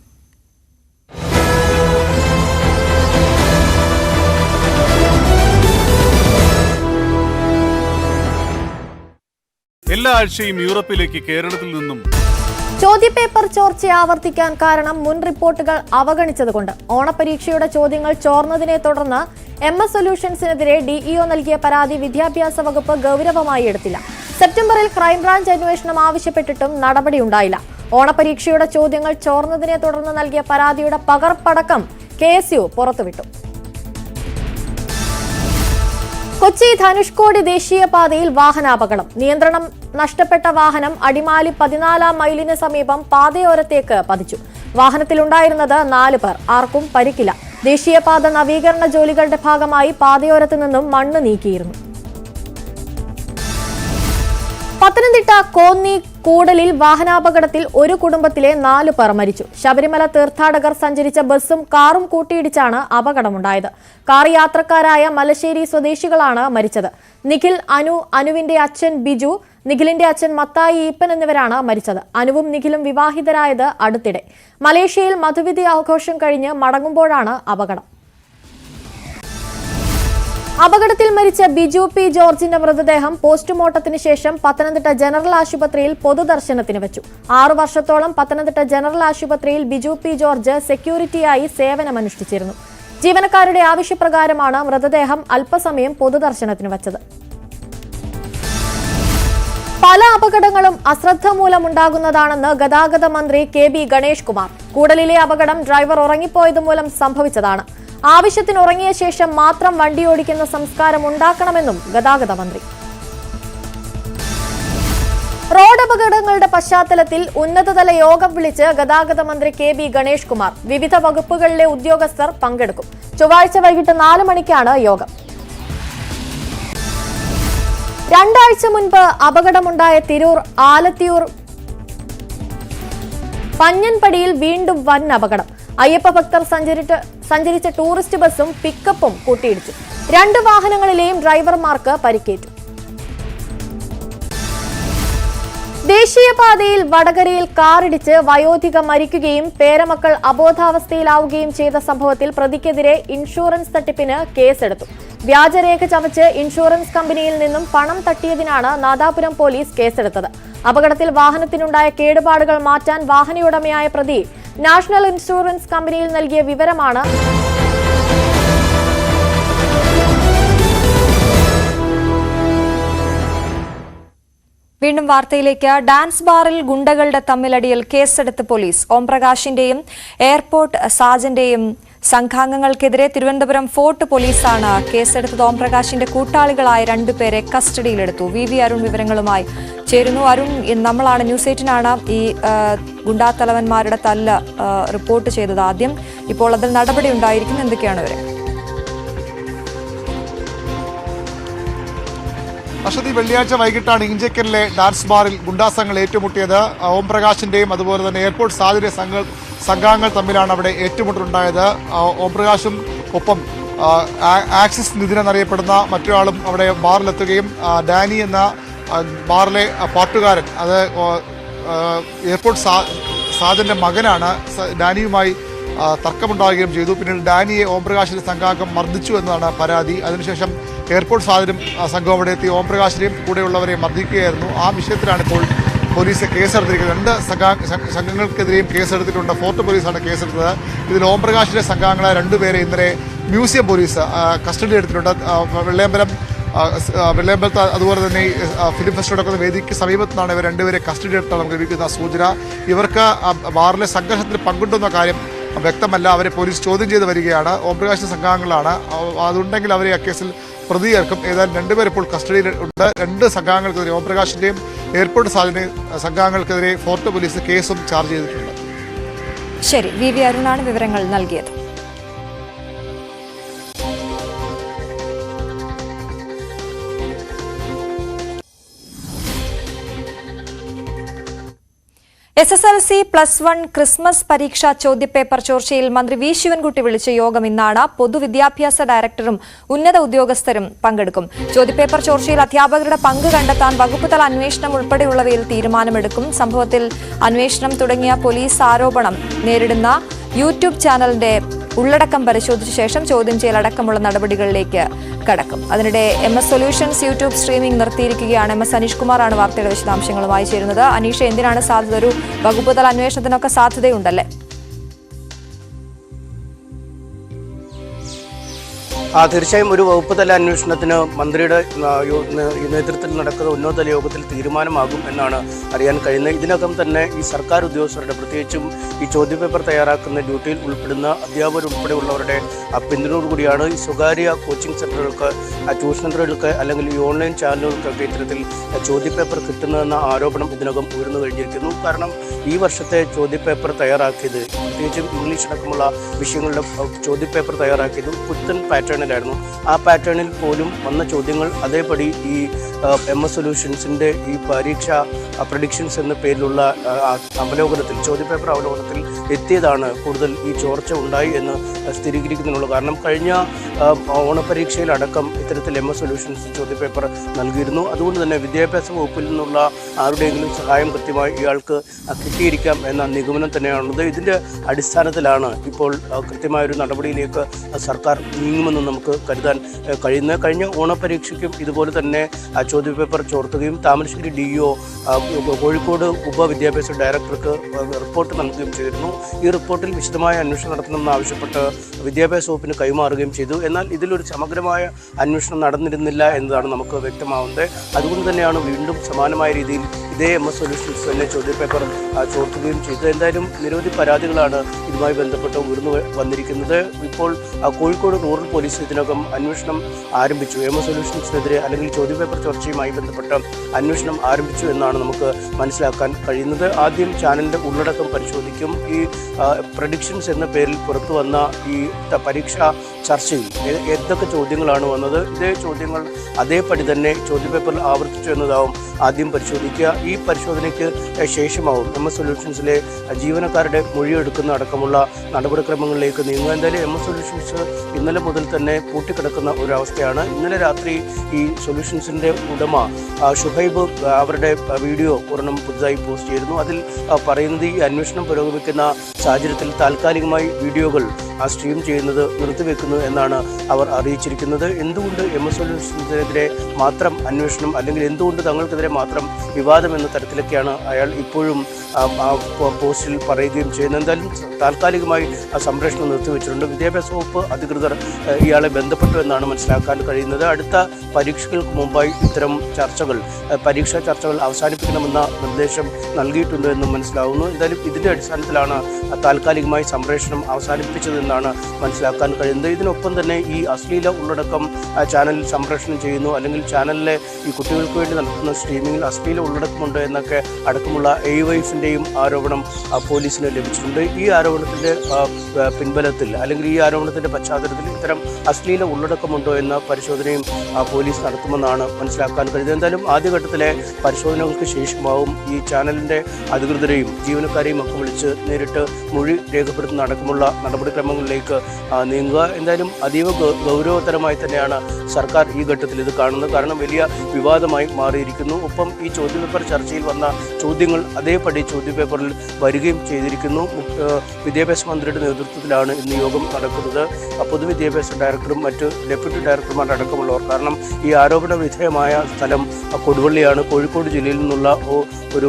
എല്ലാ ആഴ്ചയും യൂറോപ്പിലേക്ക് കേരളത്തിൽ നിന്നും ചോദ്യപേപ്പർ ചോർച്ച ആവർത്തിക്കാൻ കാരണം മുൻ റിപ്പോർട്ടുകൾ അവഗണിച്ചതുകൊണ്ട്. ഓണപരീക്ഷയുടെ ചോദ്യങ്ങൾ ചോർന്നതിനെ തുടർന്ന് MS സൊല്യൂഷൻസിനെതിരെ DEO നൽകിയ പരാതി വിദ്യാഭ്യാസ വകുപ്പ് ഗൗരവമായി എടുത്തില്ല. സെപ്റ്റംബറിൽ ക്രൈംബ്രാഞ്ച് അന്വേഷണം ആവശ്യപ്പെട്ടിട്ടും നടപടിയുണ്ടായില്ല. ഓണപരീക്ഷയുടെ ചോദ്യങ്ങൾ ചോർന്നതിനെ തുടർന്ന് നൽകിയ പരാതിയുടെ പകർപ്പടക്കം KSU പുറത്തുവിട്ടു. കൊച്ചി ധനുഷ്കോടി ദേശീയപാതയിൽ വാഹനാപകടം. നിയന്ത്രണം നഷ്ടപ്പെട്ട വാഹനം അടിമാലി 14-ാം മൈലിന് സമീപം പാതയോരത്തേക്ക് പതിച്ചു. വാഹനത്തിലുണ്ടായിരുന്നത് 4 പേർ. ആർക്കും പരിക്കില്ല. ദേശീയപാത നവീകരണ ജോലികളുടെ ഭാഗമായി പാതയോരത്ത് നിന്നും മണ്ണ് നീക്കിയിരുന്നു. പത്തനംതിട്ട കോന്നി കൂടലിൽ വാഹനാപകടത്തിൽ ഒരു കുടുംബത്തിലെ 4 പേർ മരിച്ചു. ശബരിമല തീർത്ഥാടകർ സഞ്ചരിച്ച ബസ്സും കാറും കൂട്ടിയിടിച്ചാണ് അപകടമുണ്ടായത്. കാർ യാത്രക്കാരായ മലശ്ശേരി സ്വദേശികളാണ് മരിച്ചത്. നിഖിൽ, അനുവിന്റെ അച്ഛൻ ബിജു, നിഖിലിന്റെ അച്ഛൻ മത്തായി ഈപ്പൻ എന്നിവരാണ് മരിച്ചത്. അനുവും നിഖിലും വിവാഹിതരായത് അടുത്തിടെ. മലേഷ്യയിൽ മധുവിധി ആഘോഷം കഴിഞ്ഞ് മടങ്ങുമ്പോഴാണ് അപകടം. അപകടത്തിൽ മരിച്ച ബിജു P. ജോർജിന്റെ മൃതദേഹം പോസ്റ്റ്മോർട്ടത്തിന് ശേഷം പത്തനംതിട്ട ജനറൽ ആശുപത്രിയിൽ പൊതുദർശനത്തിന് വെച്ചു. 6 വർഷത്തോളം പത്തനംതിട്ട ജനറൽ ആശുപത്രിയിൽ ബിജു P. ജോർജ് സെക്യൂരിറ്റിയായി സേവനമനുഷ്ഠിച്ചിരുന്നു. ജീവനക്കാരുടെ ആവശ്യപ്രകാരമാണ് മൃതദേഹം അല്പസമയം പൊതുദർശനത്തിന് വച്ചത്. പല അപകടങ്ങളും അശ്രദ്ധ മൂലമുണ്ടാകുന്നതാണെന്ന് ഗതാഗത മന്ത്രി KB ഗണേഷ് കുമാർ. കൂടലിലെ അപകടം ഡ്രൈവർ ഉറങ്ങിപ്പോയത് മൂലം സംഭവിച്ചതാണ്. ആവശ്യത്തിന് ഉറങ്ങിയ ശേഷം മാത്രം വണ്ടിയോടിക്കുന്ന സംസ്കാരം ഉണ്ടാക്കണമെന്നും ഗതാഗത മന്ത്രി. റോഡ് അപകടങ്ങളുടെ പശ്ചാത്തലത്തിൽ ഉന്നതതല യോഗം വിളിച്ച് ഗതാഗത മന്ത്രി KB ഗണേഷ് കുമാർ. വിവിധ വകുപ്പുകളിലെ ഉദ്യോഗസ്ഥർ പങ്കെടുക്കും. ചൊവ്വാഴ്ച വൈകിട്ട് 4 മണിക്കാണ് യോഗം. 2 ആഴ്ച മുൻപ് അപകടമുണ്ടായ തിരൂർ ആലത്തിയൂർ പഞ്ഞൻപടിയിൽ വീണ്ടും വൻ അപകടം. അയ്യപ്പ ഭക്തർ സഞ്ചരിച്ച ടൂറിസ്റ്റ് ബസ്സും പിക്കപ്പും കൂട്ടിയിടിച്ചു. 2 വാഹനങ്ങളിലെയും ഡ്രൈവർമാർക്ക് പരിക്കേറ്റു. ദേശീയപാതയിൽ വടകരയിൽ കാറിടിച്ച് വയോധിക മരിക്കുകയും പേരമക്കൾ അബോധാവസ്ഥയിലാവുകയും ചെയ്ത സംഭവത്തിൽ പ്രതിക്കെതിരെ ഇൻഷുറൻസ് തട്ടിപ്പിന് കേസെടുത്തു. വ്യാജരേഖ ചമച്ച് ഇൻഷുറൻസ് കമ്പനിയിൽ നിന്നും പണം തട്ടിയതിനാണ് നാദാപുരം പോലീസ് കേസെടുത്തത്. അപകടത്തിൽ വാഹനത്തിനുണ്ടായ കേടുപാടുകൾ മാറ്റാൻ വാഹനയുടമയായ പ്രതി നാഷണൽ ഇൻഷുറൻസ് കമ്പനിയിൽ നൽകിയ വിവരമാണ്. വീണ്ടും വാർത്തയിലേക്ക്. ഡാൻസ് ബാറിൽ ഗുണ്ടകളുടെ തമ്മിലടിയിൽ കേസെടുത്ത് പോലീസ്. ഓംപ്രകാശിന്റെയും എയർപോർട്ട് സാജന്റെയും സംഘാംഗങ്ങൾക്കെതിരെ തിരുവനന്തപുരം ഫോർട്ട് പോലീസാണ് കേസെടുത്തത്. ഓംപ്രകാശിന്റെ കൂട്ടാളികളായ 2 പേരെ കസ്റ്റഡിയിലെടുത്തു. വി അരുൺ വിവരങ്ങളുമായി ചേരുന്നു. അരുൺ, നമ്മളാണ് ന്യൂസ് 8-നാണ് ഈ ഗുണ്ടാത്തലവന്മാരുടെ തല്ല് റിപ്പോർട്ട് ചെയ്തത് ആദ്യം. ഇപ്പോൾ അതിൽ നടപടി ഉണ്ടായിരിക്കും. എന്തൊക്കെയാണ് ഇവരെ? അശ്വതി, വെള്ളിയാഴ്ച വൈകിട്ടാണ് ഇഞ്ചക്കലിലെ ഡാൻസ് ബാറിൽ ഗുണ്ടാസംഘങ്ങൾ ഏറ്റുമുട്ടിയത്. ഓംപ്രകാശിന്റെയും അതുപോലെ തന്നെ എയർപോർട്ട് സാധ്യത സംഘാംഗങ്ങൾ തമ്മിലാണ് അവിടെ ഏറ്റുമുട്ടലുണ്ടായത്. ഓംപ്രകാശും ഒപ്പം ആക്സിസ് നിതിൻ എന്നറിയപ്പെടുന്ന മറ്റൊരാളും അവിടെ ബാറിലെത്തുകയും ഡാനി എന്ന ബാറിലെ പാട്ടുകാരൻ, അത് എയർപോർട്ട് സാജന്റെ മകനാണ്, ഡാനിയുമായി തർക്കമുണ്ടാകുകയും ചെയ്തു. പിന്നീട് ഡാനിയെ ഓംപ്രകാശിന്റെ സംഘാംഗം മർദ്ദിച്ചു എന്നതാണ് പരാതി. അതിനുശേഷം എയർപോർട്ട് സാധനം സംഘം അവിടെ എത്തി ഓംപ്രകാശിനെയും കൂടെയുള്ളവരെ മർദ്ദിക്കുകയായിരുന്നു. ആ വിഷയത്തിലാണ് ഇപ്പോൾ പോലീസ് കേസെടുത്തിരിക്കുന്നത്. 2 സംഘങ്ങൾക്കെതിരെയും കേസെടുത്തിട്ടുണ്ട്. ഫോർട്ട് പോലീസാണ് കേസെടുത്തത്. ഇതിൽ ഓംപ്രകാശിന്റെ സംഘാംഗങ്ങളായ 2 പേരെ ഇന്നലെ മ്യൂസിയം പോലീസ് കസ്റ്റഡി എടുത്തിട്ടുണ്ട്. വെള്ളയമ്പലത്ത് അതുപോലെ തന്നെ ഫിലിം ഫെസ്റ്റ് നടക്കുന്ന വേദിക്ക് സമീപത്താണ് ഇവർ 2 പേരെ കസ്റ്റഡി എടുത്താണ് നമുക്ക് ലഭിക്കുന്ന സൂചന. ഇവർക്ക് ബാറിലെ സംഘർഷത്തിൽ പങ്കുണ്ടെന്ന കാര്യം വ്യക്തമല്ല. അവരെ പോലീസ് ചോദ്യം ചെയ്ത് വരികയാണ്. ഓംപ്രകാശിന്റെ സംഘാംഗങ്ങളാണ്. അതുണ്ടെങ്കിൽ അവരെ ആ കേസിൽ പ്രതി ചേർക്കും. ഏതായാലും 2 പേർ ഇപ്പോൾ കസ്റ്റഡിയിൽ ഉണ്ട്. 2 സംഘാംഗങ്ങൾക്കെതിരെ, ഓംപ്രകാശിന്റെയും എയർപോർട്ട് സംഘാംഗങ്ങൾക്കെതിരെ ഫോർട്ട് പോലീസ് കേസും ചാർജ് ചെയ്തിട്ടുണ്ട്. ശരി, വി അരുണാണ് വിവരങ്ങൾ നൽകിയത്. SSLC +1 ക്രിസ്മസ് പരീക്ഷാ ചോദ്യപേപ്പർ ചോർച്ചയിൽ മന്ത്രി വി ശിവൻകുട്ടി വിളിച്ച യോഗം ഇന്നാണ്. പൊതുവിദ്യാഭ്യാസ ഡയറക്ടറും ഉന്നത ഉദ്യോഗസ്ഥരും പങ്കെടുക്കും. ചോദ്യപേപ്പർ ചോർച്ചയിൽ അധ്യാപകരുടെ പങ്ക് കണ്ടെത്താൻ വകുപ്പുതല അന്വേഷണം ഉൾപ്പെടെയുള്ളവയിൽ തീരുമാനമെടുക്കും. സംഭവത്തിൽ അന്വേഷണം തുടങ്ങിയ പോലീസ് ആരോപണം നേരിടുന്ന യൂട്യൂബ് ചാനലിന്റെ ഉള്ളടക്കം പരിശോധിച്ച ശേഷം ചോദ്യം ചെയ്യലടക്കമുള്ള നടപടികളിലേക്ക് കടക്കും. അതിനിടെ MS സൊല്യൂഷൻസ് യൂട്യൂബ് സ്ട്രീമിംഗ് നിർത്തിയിരിക്കുകയാണ്. MS അനീഷ് കുമാറാണ് വാർത്തയുടെ വിശദാംശങ്ങളുമായി ചേരുന്നത്. അനീഷ്, എന്തിനാണ് സാധ്യത? ഒരു വകുപ്പുതല അന്വേഷണത്തിനൊക്കെ സാധ്യതയുണ്ടല്ലേ? തീർച്ചയായും ഒരു വകുപ്പ് തല അന്വേഷണത്തിന് മന്ത്രിയുടെ നേതൃത്വത്തിൽ നടക്കുന്ന ഉന്നതതല യോഗത്തിൽ തീരുമാനമാകും എന്നാണ് അറിയാൻ കഴിയുന്നത്. ഇതിനകം തന്നെ ഈ സർക്കാർ ഉദ്യോഗസ്ഥരുടെ, പ്രത്യേകിച്ചും ഈ ചോദ്യപേപ്പർ തയ്യാറാക്കുന്ന ഡ്യൂട്ടിയിൽ ഉൾപ്പെടുന്ന അധ്യാപകരുൾപ്പെടെയുള്ളവരുടെ പിന്തുണയോടുകൂടിയാണ് ഈ സ്വകാര്യ കോച്ചിങ് സെന്ററുകൾക്ക്, ട്യൂഷൻ സെന്ററുകൾക്ക് അല്ലെങ്കിൽ ഈ ഓൺലൈൻ ചാനലുകൾക്കൊക്കെ ഇത്തരത്തിൽ ചോദ്യപേപ്പർ കിട്ടുന്നതെന്ന ആരോപണം ഇതിനകം ഉയർന്നു കഴിഞ്ഞിരിക്കുന്നു. കാരണം ഈ വർഷത്തെ ചോദ്യപേപ്പർ തയ്യാറാക്കിയത്, പ്രത്യേകിച്ചും ഇംഗ്ലീഷ് അടക്കമുള്ള വിഷയങ്ങളുടെ ചോദ്യപേപ്പർ തയ്യാറാക്കിയത് പുത്തൻ പാറ്റേണിലായിരുന്നു. ആ പാറ്റേണിൽ പോലും വന്ന ചോദ്യങ്ങൾ അതേപടി ഈ MS സൊല്യൂഷൻസിൻ്റെ ഈ പരീക്ഷ പ്രഡിക്ഷൻസ് എന്ന പേരിലുള്ള അവലോകനത്തിൽ, ചോദ്യപേപ്പർ അവലോകനത്തിൽ എത്തിയതാണ് കൂടുതൽ ഈ ചോർച്ച ഉണ്ടായി എന്ന് സ്ഥിരീകരിക്കുന്നതിനുള്ള കാരണം. കഴിഞ്ഞ ഓണപരീക്ഷയിലടക്കം ഇത്തരത്തിൽ MS സൊല്യൂഷൻസ് ചോദ്യപേപ്പർ നൽകിയിരുന്നു. അതുകൊണ്ട് തന്നെ വിദ്യാഭ്യാസ വകുപ്പിൽ നിന്നുള്ള ആരുടെയെങ്കിലും സഹായം കൃത്യമായി ഇയാൾക്ക് കിട്ടിയിരിക്കാം എന്ന നിഗമനം തന്നെയാണുള്ളത്. ഇതിൻ്റെ അടിസ്ഥാനത്തിലാണ് ഇപ്പോൾ കൃത്യമായൊരു നടപടിയിലേക്ക് സർക്കാർ നീങ്ങുമെന്ന് നമുക്ക് കരുതാൻ കഴിയുന്നത്. കഴിഞ്ഞ ഓണപരീക്ഷയ്ക്കും ഇതുപോലെ തന്നെ ചോദ്യപേപ്പർ ചോർത്തുകയും താമരശ്ശേരി DO കോഴിക്കോട് ഉപവിദ്യാഭ്യാസ ഡയറക്ടർക്ക് റിപ്പോർട്ട് നൽകുകയും ചെയ്തിരുന്നു. ഈ റിപ്പോർട്ടിൽ വിശദമായ അന്വേഷണം നടത്തണമെന്ന് ആവശ്യപ്പെട്ട് വിദ്യാഭ്യാസ വകുപ്പിന് കൈമാറുകയും ചെയ്തു. എന്നാൽ ഇതിലൊരു സമഗ്രമായ അന്വേഷണം നടന്നിരുന്നില്ല എന്നതാണ് നമുക്ക് വ്യക്തമാവുന്നത്. അതുകൊണ്ട് തന്നെയാണ് വീണ്ടും സമാനമായ രീതിയിൽ ഇതേ MS സൊല്യൂഷൻസ് തന്നെ ചോദ്യപേപ്പർ ചോർത്തുകയും ചെയ്തു. എന്തായാലും നിരവധി പരാതികളാണ് ഇതുമായി ബന്ധപ്പെട്ട് ഉയർന്നു വന്നിരിക്കുന്നത്. ഇപ്പോൾ കോഴിക്കോട് റൂറൽ പോലീസ് ഇതിനകം അന്വേഷണം ആരംഭിച്ചു. MS സൊല്യൂഷൻസിനെതിരെ അല്ലെങ്കിൽ ചോദ്യപേപ്പർ ചോർച്ചയുമായി ബന്ധപ്പെട്ട അന്വേഷണം ആരംഭിച്ചു എന്നാണ് നമുക്ക് മനസ്സിലാക്കാൻ കഴിയുന്നത്. ആദ്യം ചാനലിൻ്റെ ഉള്ളടക്കം പരിശോധിക്കും. ഈ പ്രഡിക്ഷൻസ് എന്ന പേരിൽ പുറത്തു വന്ന ഈ പരീക്ഷാ ചർച്ചയിൽ എന്തൊക്കെ ചോദ്യങ്ങളാണ് വന്നത്, ഇതേ ചോദ്യങ്ങൾ അതേപടി തന്നെ ചോദ്യപേപ്പറിൽ ആവർത്തിച്ചു എന്നതാവും ആദ്യം പരിശോധിക്കുക. ഈ പരിശോധനയ്ക്ക് ശേഷമാവും MS സൊല്യൂഷൻസിലെ ജീവനക്കാരുടെ മൊഴിയെടുക്കുന്ന അടക്കമുള്ള നടപടിക്രമങ്ങളിലേക്ക് നീങ്ങുക. എന്തായാലും MS സൊല്യൂഷൻസ് ഇന്നലെ മുതൽ തന്നെ പൂട്ടിക്കിടക്കുന്ന ഒരവസ്ഥയാണ്. ഇന്നലെ രാത്രി ഈ സൊല്യൂഷൻസിൻ്റെ ഉടമ ഷുഹൈബ് അവരുടെ വീഡിയോ ഒരെണ്ണം പുതുതായി പോസ്റ്റ് ചെയ്തിരുന്നു. അതിൽ പറയുന്നത് ഈ അന്വേഷണം പുരോഗമിക്കുന്ന സാഹചര്യത്തിൽ താൽക്കാലികമായി വീഡിയോകൾ സ്ട്രീം ചെയ്യുന്നത് നിർത്തിവെക്കുന്നു എന്നാണ് അവർ അറിയിച്ചിരിക്കുന്നത്. എന്തുകൊണ്ട് MS സൊല്യൂഷൻസിനെതിരെ മാത്രം അന്വേഷണം, അല്ലെങ്കിൽ എന്തുകൊണ്ട് തങ്ങൾക്കെതിരെ മാത്രം വിവാദം എന്ന തരത്തിലൊക്കെയാണ് അയാൾ ഇപ്പോഴും പോസ്റ്റിൽ പറയുകയും ചെയ്യുന്നത്. എന്തായാലും താൽക്കാലികമായി സംപ്രേഷണം നിർത്തിവെച്ചിട്ടുണ്ട്. വിദ്യാഭ്യാസ വകുപ്പ് അധികൃതർ ഇയാളെ ബന്ധപ്പെട്ടു എന്നാണ് മനസ്സിലാക്കാൻ കഴിയുന്നത്. അടുത്ത പരീക്ഷകൾക്ക് മുമ്പായി ഇത്തരം പരീക്ഷാ ചർച്ചകൾ അവസാനിപ്പിക്കണമെന്ന നിർദ്ദേശം നൽകിയിട്ടുണ്ട് എന്നും മനസ്സിലാവുന്നു. എന്തായാലും ഇതിൻ്റെ അടിസ്ഥാനത്തിലാണ് താൽക്കാലികമായി സംപ്രേഷണം അവസാനിപ്പിച്ചതെന്ന് എന്നാണ് മനസ്സിലാക്കാൻ കഴിയുന്നത്. ഇതിനൊപ്പം തന്നെ ഈ അശ്ലീല ഉള്ളടക്കം ചാനലിൽ സംപ്രേഷണം ചെയ്യുന്നു, അല്ലെങ്കിൽ ചാനലിലെ ഈ കുട്ടികൾക്ക് വേണ്ടി നടത്തുന്ന സ്ട്രീമിങ്ങിൽ അശ്ലീല ഉള്ളടക്കമുണ്ട് എന്നൊക്കെ അടക്കമുള്ള AYFിൻ്റെയും ആരോപണം പോലീസിന് ലഭിച്ചിട്ടുണ്ട്. ഈ ആരോപണത്തിൻ്റെ പിൻബലത്തിൽ അല്ലെങ്കിൽ ഈ ആരോപണത്തിൻ്റെ പശ്ചാത്തലത്തിൽ ഇത്തരം അശ്ലീല ഉള്ളടക്കമുണ്ടോ എന്ന പരിശോധനയും പോലീസ് നടത്തുമെന്നാണ് മനസ്സിലാക്കാൻ കഴിയുന്നത്. എന്തായാലും ആദ്യഘട്ടത്തിലെ പരിശോധനകൾക്ക് ശേഷമാവും ഈ ചാനലിൻ്റെ അധികൃതരെയും ജീവനക്കാരെയും ഒക്കെ വിളിച്ച് നേരിട്ട് മൊഴി രേഖപ്പെടുത്തുന്ന അടക്കമുള്ള നടപടിക്രമങ്ങളിലേക്ക് നീങ്ങുക. എന്തായാലും അതീവ ഗൗരവതരമായി തന്നെയാണ് സർക്കാർ ഈ ഘട്ടത്തിൽ ഇത് കാണുന്നത്. കാരണം വലിയ വിവാദമായി മാറിയിരിക്കുന്നു. ഒപ്പം ഈ ചോദ്യപേപ്പർ ചർച്ചയിൽ വന്ന ചോദ്യങ്ങൾ അതേപടി ചോദ്യപേപ്പറിൽ വരികയും ചെയ്തിരിക്കുന്നു. വിദ്യാഭ്യാസ മന്ത്രിയുടെ നേതൃത്വത്തിലാണ് ഇന്ന് യോഗം നടക്കുന്നത്. പൊതുവിദ്യാഭ്യാസ ഡയറക്ടറും മറ്റ് ഡെപ്യൂട്ടി ഡയറക്ടർമാരടക്കമുള്ളവർ. കാരണം ഈ ആരോപണ വിധേയമായ സ്ഥലം കൊടുവള്ളിയാണ്. കോഴിക്കോട് ജില്ലയിൽ നിന്നുള്ള ഒരു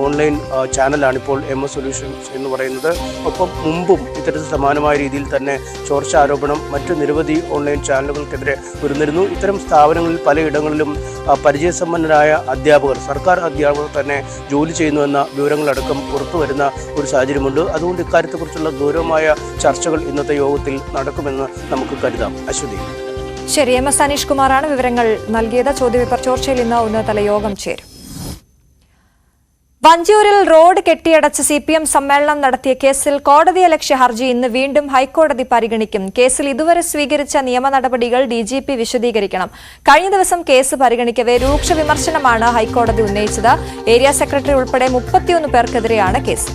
ഓൺലൈൻ ചാനലാണ് ഇപ്പോൾ MS സൊല്യൂഷൻസ് എന്ന് പറയുന്നത്. ഒപ്പം മുമ്പും ഇത്തരത്തിൽ സമാനമായ രീതിയിൽ തന്നെ ചോർച്ച ആരോപണം മറ്റു നിരവധി ഓൺലൈൻ ചാനലുകൾക്കെതിരെ ഉയർന്നിരുന്നു. ഇത്തരം സ്ഥാപനങ്ങളിൽ പലയിടങ്ങളിലും പരിചയസമ്പന്നരായ അധ്യാപകർ, സർക്കാർ അധ്യാപകർ തന്നെ ജോലി ചെയ്യുന്നുവെന്ന വിവരങ്ങളടക്കം പുറത്തു വരുന്ന ഒരു സാഹചര്യമുണ്ട്. അതുകൊണ്ട് ഇക്കാര്യത്തെക്കുറിച്ചുള്ള ഗൗരവമായ ചർച്ചകൾ ഇന്നത്തെ യോഗത്തിൽ നടക്കുമെന്ന് നമുക്ക് കരുതാം. അശ്വതി. ശരി, MS അനീഷ് കുമാറാണ് വിവരങ്ങൾ നൽകിയത്. ചോദ്യപേപ്പർ ചോർച്ചയിൽ ഇന്ന് ഉന്നതതല യോഗം ചേരും. വഞ്ചിയൂരിൽ റോഡ് കെട്ടിയടച്ച് CPM സമ്മേളനം നടത്തിയ കേസിൽ കോടതിയലക്ഷ്യ ഹർജി ഇന്ന് വീണ്ടും ഹൈക്കോടതി പരിഗണിക്കും. കേസിൽ ഇതുവരെ സ്വീകരിച്ച നിയമ നടപടികൾ DGP വിശദീകരിക്കണം. കഴിഞ്ഞ ദിവസം കേസ് പരിഗണിക്കവേ രൂക്ഷ വിമർശനമാണ് ഹൈക്കോടതി ഉന്നയിച്ചത്. ഏരിയ സെക്രട്ടറി ഉൾപ്പെടെ 31 പേർക്കെതിരെയാണ് കേസ്.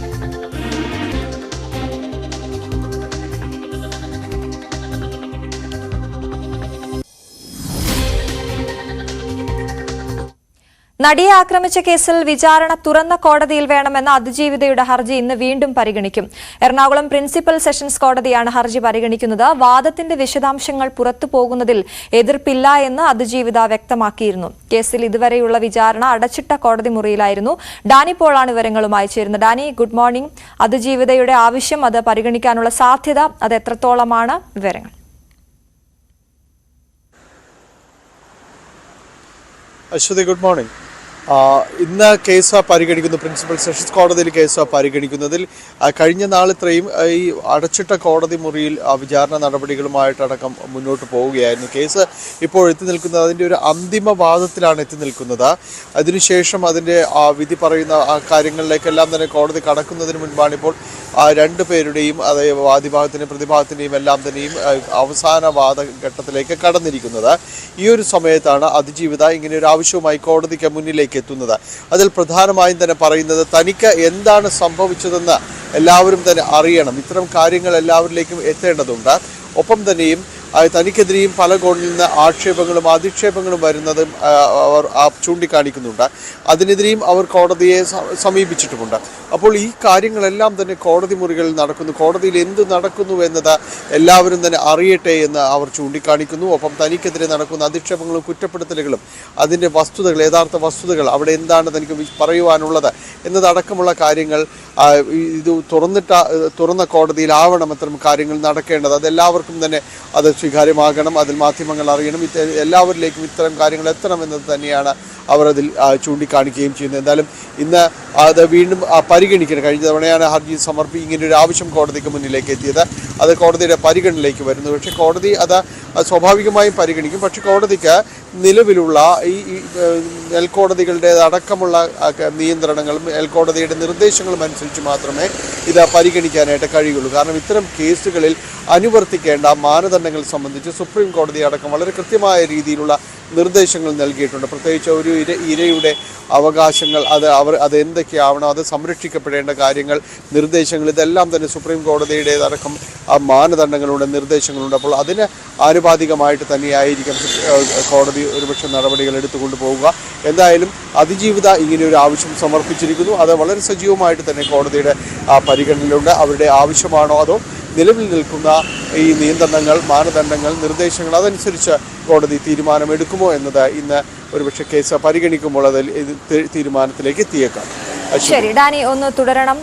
നടിയെ ആക്രമിച്ച കേസിൽ വിചാരണ തുറന്ന കോടതിയിൽ വേണമെന്ന അതിജീവിതയുടെ ഹർജി ഇന്ന് വീണ്ടും പരിഗണിക്കും. എറണാകുളം പ്രിൻസിപ്പൽ സെഷൻസ് കോടതിയാണ് ഹർജി പരിഗണിക്കുന്നത്. വാദത്തിന്റെ വിശദാംശങ്ങൾ പുറത്തു പോകുന്നതിൽ എതിർപ്പില്ല എന്ന് അതിജീവിത വ്യക്തമാക്കിയിരുന്നു. കേസിൽ ഇതുവരെയുള്ള വിചാരണ അടച്ചിട്ട കോടതി മുറിയിലായിരുന്നു. ഡാനി പോളാണ് വിവരങ്ങളുമായി ചേരുന്നത്. Dani, good morning. അതിജീവിതയുടെ ആവശ്യം, അത് പരിഗണിക്കാനുള്ള സാധ്യത, അത് എത്രത്തോളമാണ്? വിവരങ്ങൾ. Aswathy, good morning. ഇന്ന് കേസ് പരിഗണിക്കുന്നു. പ്രിൻസിപ്പൽ സെഷൻസ് കോടതിയിൽ കേസ് പരിഗണിക്കുന്നതിൽ കഴിഞ്ഞ നാളിത്രയും ഈ അടച്ചിട്ട കോടതി മുറിയിൽ വിചാരണ നടപടികളുമായിട്ടടക്കം മുന്നോട്ട് പോവുകയായിരുന്നു. കേസ് ഇപ്പോൾ എത്തി നിൽക്കുന്നത് അതിൻ്റെ ഒരു അന്തിമ വാദത്തിലാണ് എത്തി നിൽക്കുന്നത്. അതിനുശേഷം അതിൻ്റെ വിധി പറയുന്ന കാര്യങ്ങളിലേക്കെല്ലാം തന്നെ കോടതി കടക്കുന്നതിന് മുൻപാണ് ഇപ്പോൾ രണ്ടു പേരുടെയും, അതായത് വാദിഭാഗത്തിൻ്റെയും പ്രതിഭാഗത്തിൻ്റെയും എല്ലാം തന്നെയും അവസാന വാദഘട്ടത്തിലേക്ക് കടന്നിരിക്കുന്നത്. ഈ ഒരു സമയത്താണ് അതിജീവിത ഇങ്ങനെ ഒരു ആവശ്യവുമായി കോടതിക്ക് മുന്നിലേക്ക് എത്തുന്നത്. അതിൽ പ്രധാനമായും തന്നെ പറയുന്നത് തനിക്ക് എന്താണ് സംഭവിച്ചതെന്ന് എല്ലാവരും തന്നെ അറിയണം. ഇത്തരം കാര്യങ്ങൾ എല്ലാവരിലേക്കും എത്തേണ്ടതുണ്ട്. ഒപ്പം തന്നെയും തനിക്കെതിരെയും പല കോണിൽ നിന്ന് ആക്ഷേപങ്ങളും അധിക്ഷേപങ്ങളും വരുന്നതും അവർ ചൂണ്ടിക്കാണിക്കുന്നുണ്ട്. അതിനെതിരെയും അവർ കോടതിയെ സമീപിച്ചിട്ടുമുണ്ട്. അപ്പോൾ ഈ കാര്യങ്ങളെല്ലാം തന്നെ കോടതി മുറികളിൽ നടക്കുന്നു. കോടതിയിൽ എന്ത് നടക്കുന്നു എന്നത് എല്ലാവരും തന്നെ അറിയട്ടെ എന്ന് അവർ ചൂണ്ടിക്കാണിക്കുന്നു. ഒപ്പം തനിക്കെതിരെ നടക്കുന്ന അധിക്ഷേപങ്ങളും കുറ്റപ്പെടുത്തലുകളും അതിൻ്റെ വസ്തുതകൾ, യഥാർത്ഥ വസ്തുതകൾ, അവിടെ എന്താണ് തനിക്ക് പറയുവാനുള്ളത് എന്നതടക്കമുള്ള കാര്യങ്ങൾ ഇത് തുറന്ന കോടതിയിലാവണം അത്തരം കാര്യങ്ങൾ നടക്കേണ്ടത്. അതെല്ലാവർക്കും തന്നെ അത് സ്വീകാര്യമാകണം. അതിൽ മാധ്യമങ്ങൾ അറിയണം. എല്ലാവരിലേക്കും ഇത്തരം കാര്യങ്ങൾ എത്തണമെന്നത് തന്നെയാണ് അവർ അതിൽ ചൂണ്ടിക്കാണിക്കുകയും ചെയ്യുന്നത്. എന്തായാലും ഇന്ന് അത് വീണ്ടും പരിഗണിക്കണം. കഴിഞ്ഞ തവണയാണ് ഹർജി ഇങ്ങനെ ഒരു ആവശ്യം കോടതിക്ക് മുന്നിലേക്ക് എത്തിയത്. അത് കോടതിയുടെ പരിഗണനയിലേക്ക് വരുന്നു. പക്ഷേ കോടതി അത് സ്വാഭാവികമായും പരിഗണിക്കും. പക്ഷേ കോടതിക്ക് നിലവിലുള്ള ഈ മേൽക്കോടതികളുടെ അടക്കമുള്ള നിയന്ത്രണങ്ങളും മേൽക്കോടതിയുടെ നിർദ്ദേശങ്ങളും അനുസരിച്ച് മാത്രമേ ഇത് പരിഗണിക്കാനായിട്ട് കഴിയുള്ളൂ. കാരണം ഇത്തരം കേസുകളിൽ അനുവർത്തിക്കേണ്ട മാനദണ്ഡങ്ങൾ സംബന്ധിച്ച് സുപ്രീം കോടതി അടക്കം വളരെ കൃത്യമായ രീതിയിലുള്ള നിർദ്ദേശങ്ങൾ നൽകിയിട്ടുണ്ട്. പ്രത്യേകിച്ച് ഒരു ഇരയുടെ അവകാശങ്ങൾ, അത് എന്തൊക്കെയാവണം, അത് സംരക്ഷിക്കപ്പെടേണ്ട കാര്യങ്ങൾ, നിർദ്ദേശങ്ങൾ, ഇതെല്ലാം തന്നെ സുപ്രീം കോടതിയുടേതടക്കം മാനദണ്ഡങ്ങളുണ്ട്, നിർദ്ദേശങ്ങളുണ്ട്. അപ്പോൾ അതിന് ആനുപാതികമായിട്ട് തന്നെയായിരിക്കും കോടതി ഒരുപക്ഷെ നടപടികൾ എടുത്തുകൊണ്ട് പോവുക. എന്തായാലും അതിജീവിത ഇങ്ങനെയൊരു ആവശ്യം സമർപ്പിച്ചിരിക്കുന്നു. അത് വളരെ സജീവമായിട്ട് തന്നെ കോടതിയുടെ പരിഗണനയിലുണ്ട്. അവരുടെ ആവശ്യമാണോ അതോ നിലവിൽ നിൽക്കുന്ന ഈ നിയന്ത്രണങ്ങൾ, മാനദണ്ഡങ്ങൾ, നിർദ്ദേശങ്ങൾ അതനുസരിച്ച് കോടതി തീരുമാനമെടുക്കുമോ എന്നത് ഇന്ന് ഒരുപക്ഷെ കേസ് പരിഗണിക്കുമ്പോൾ അതിൽ തീരുമാനത്തിലേക്ക് എത്തിയേക്കാം. ശരി, ഡാനി ഒന്ന് തുടരണം.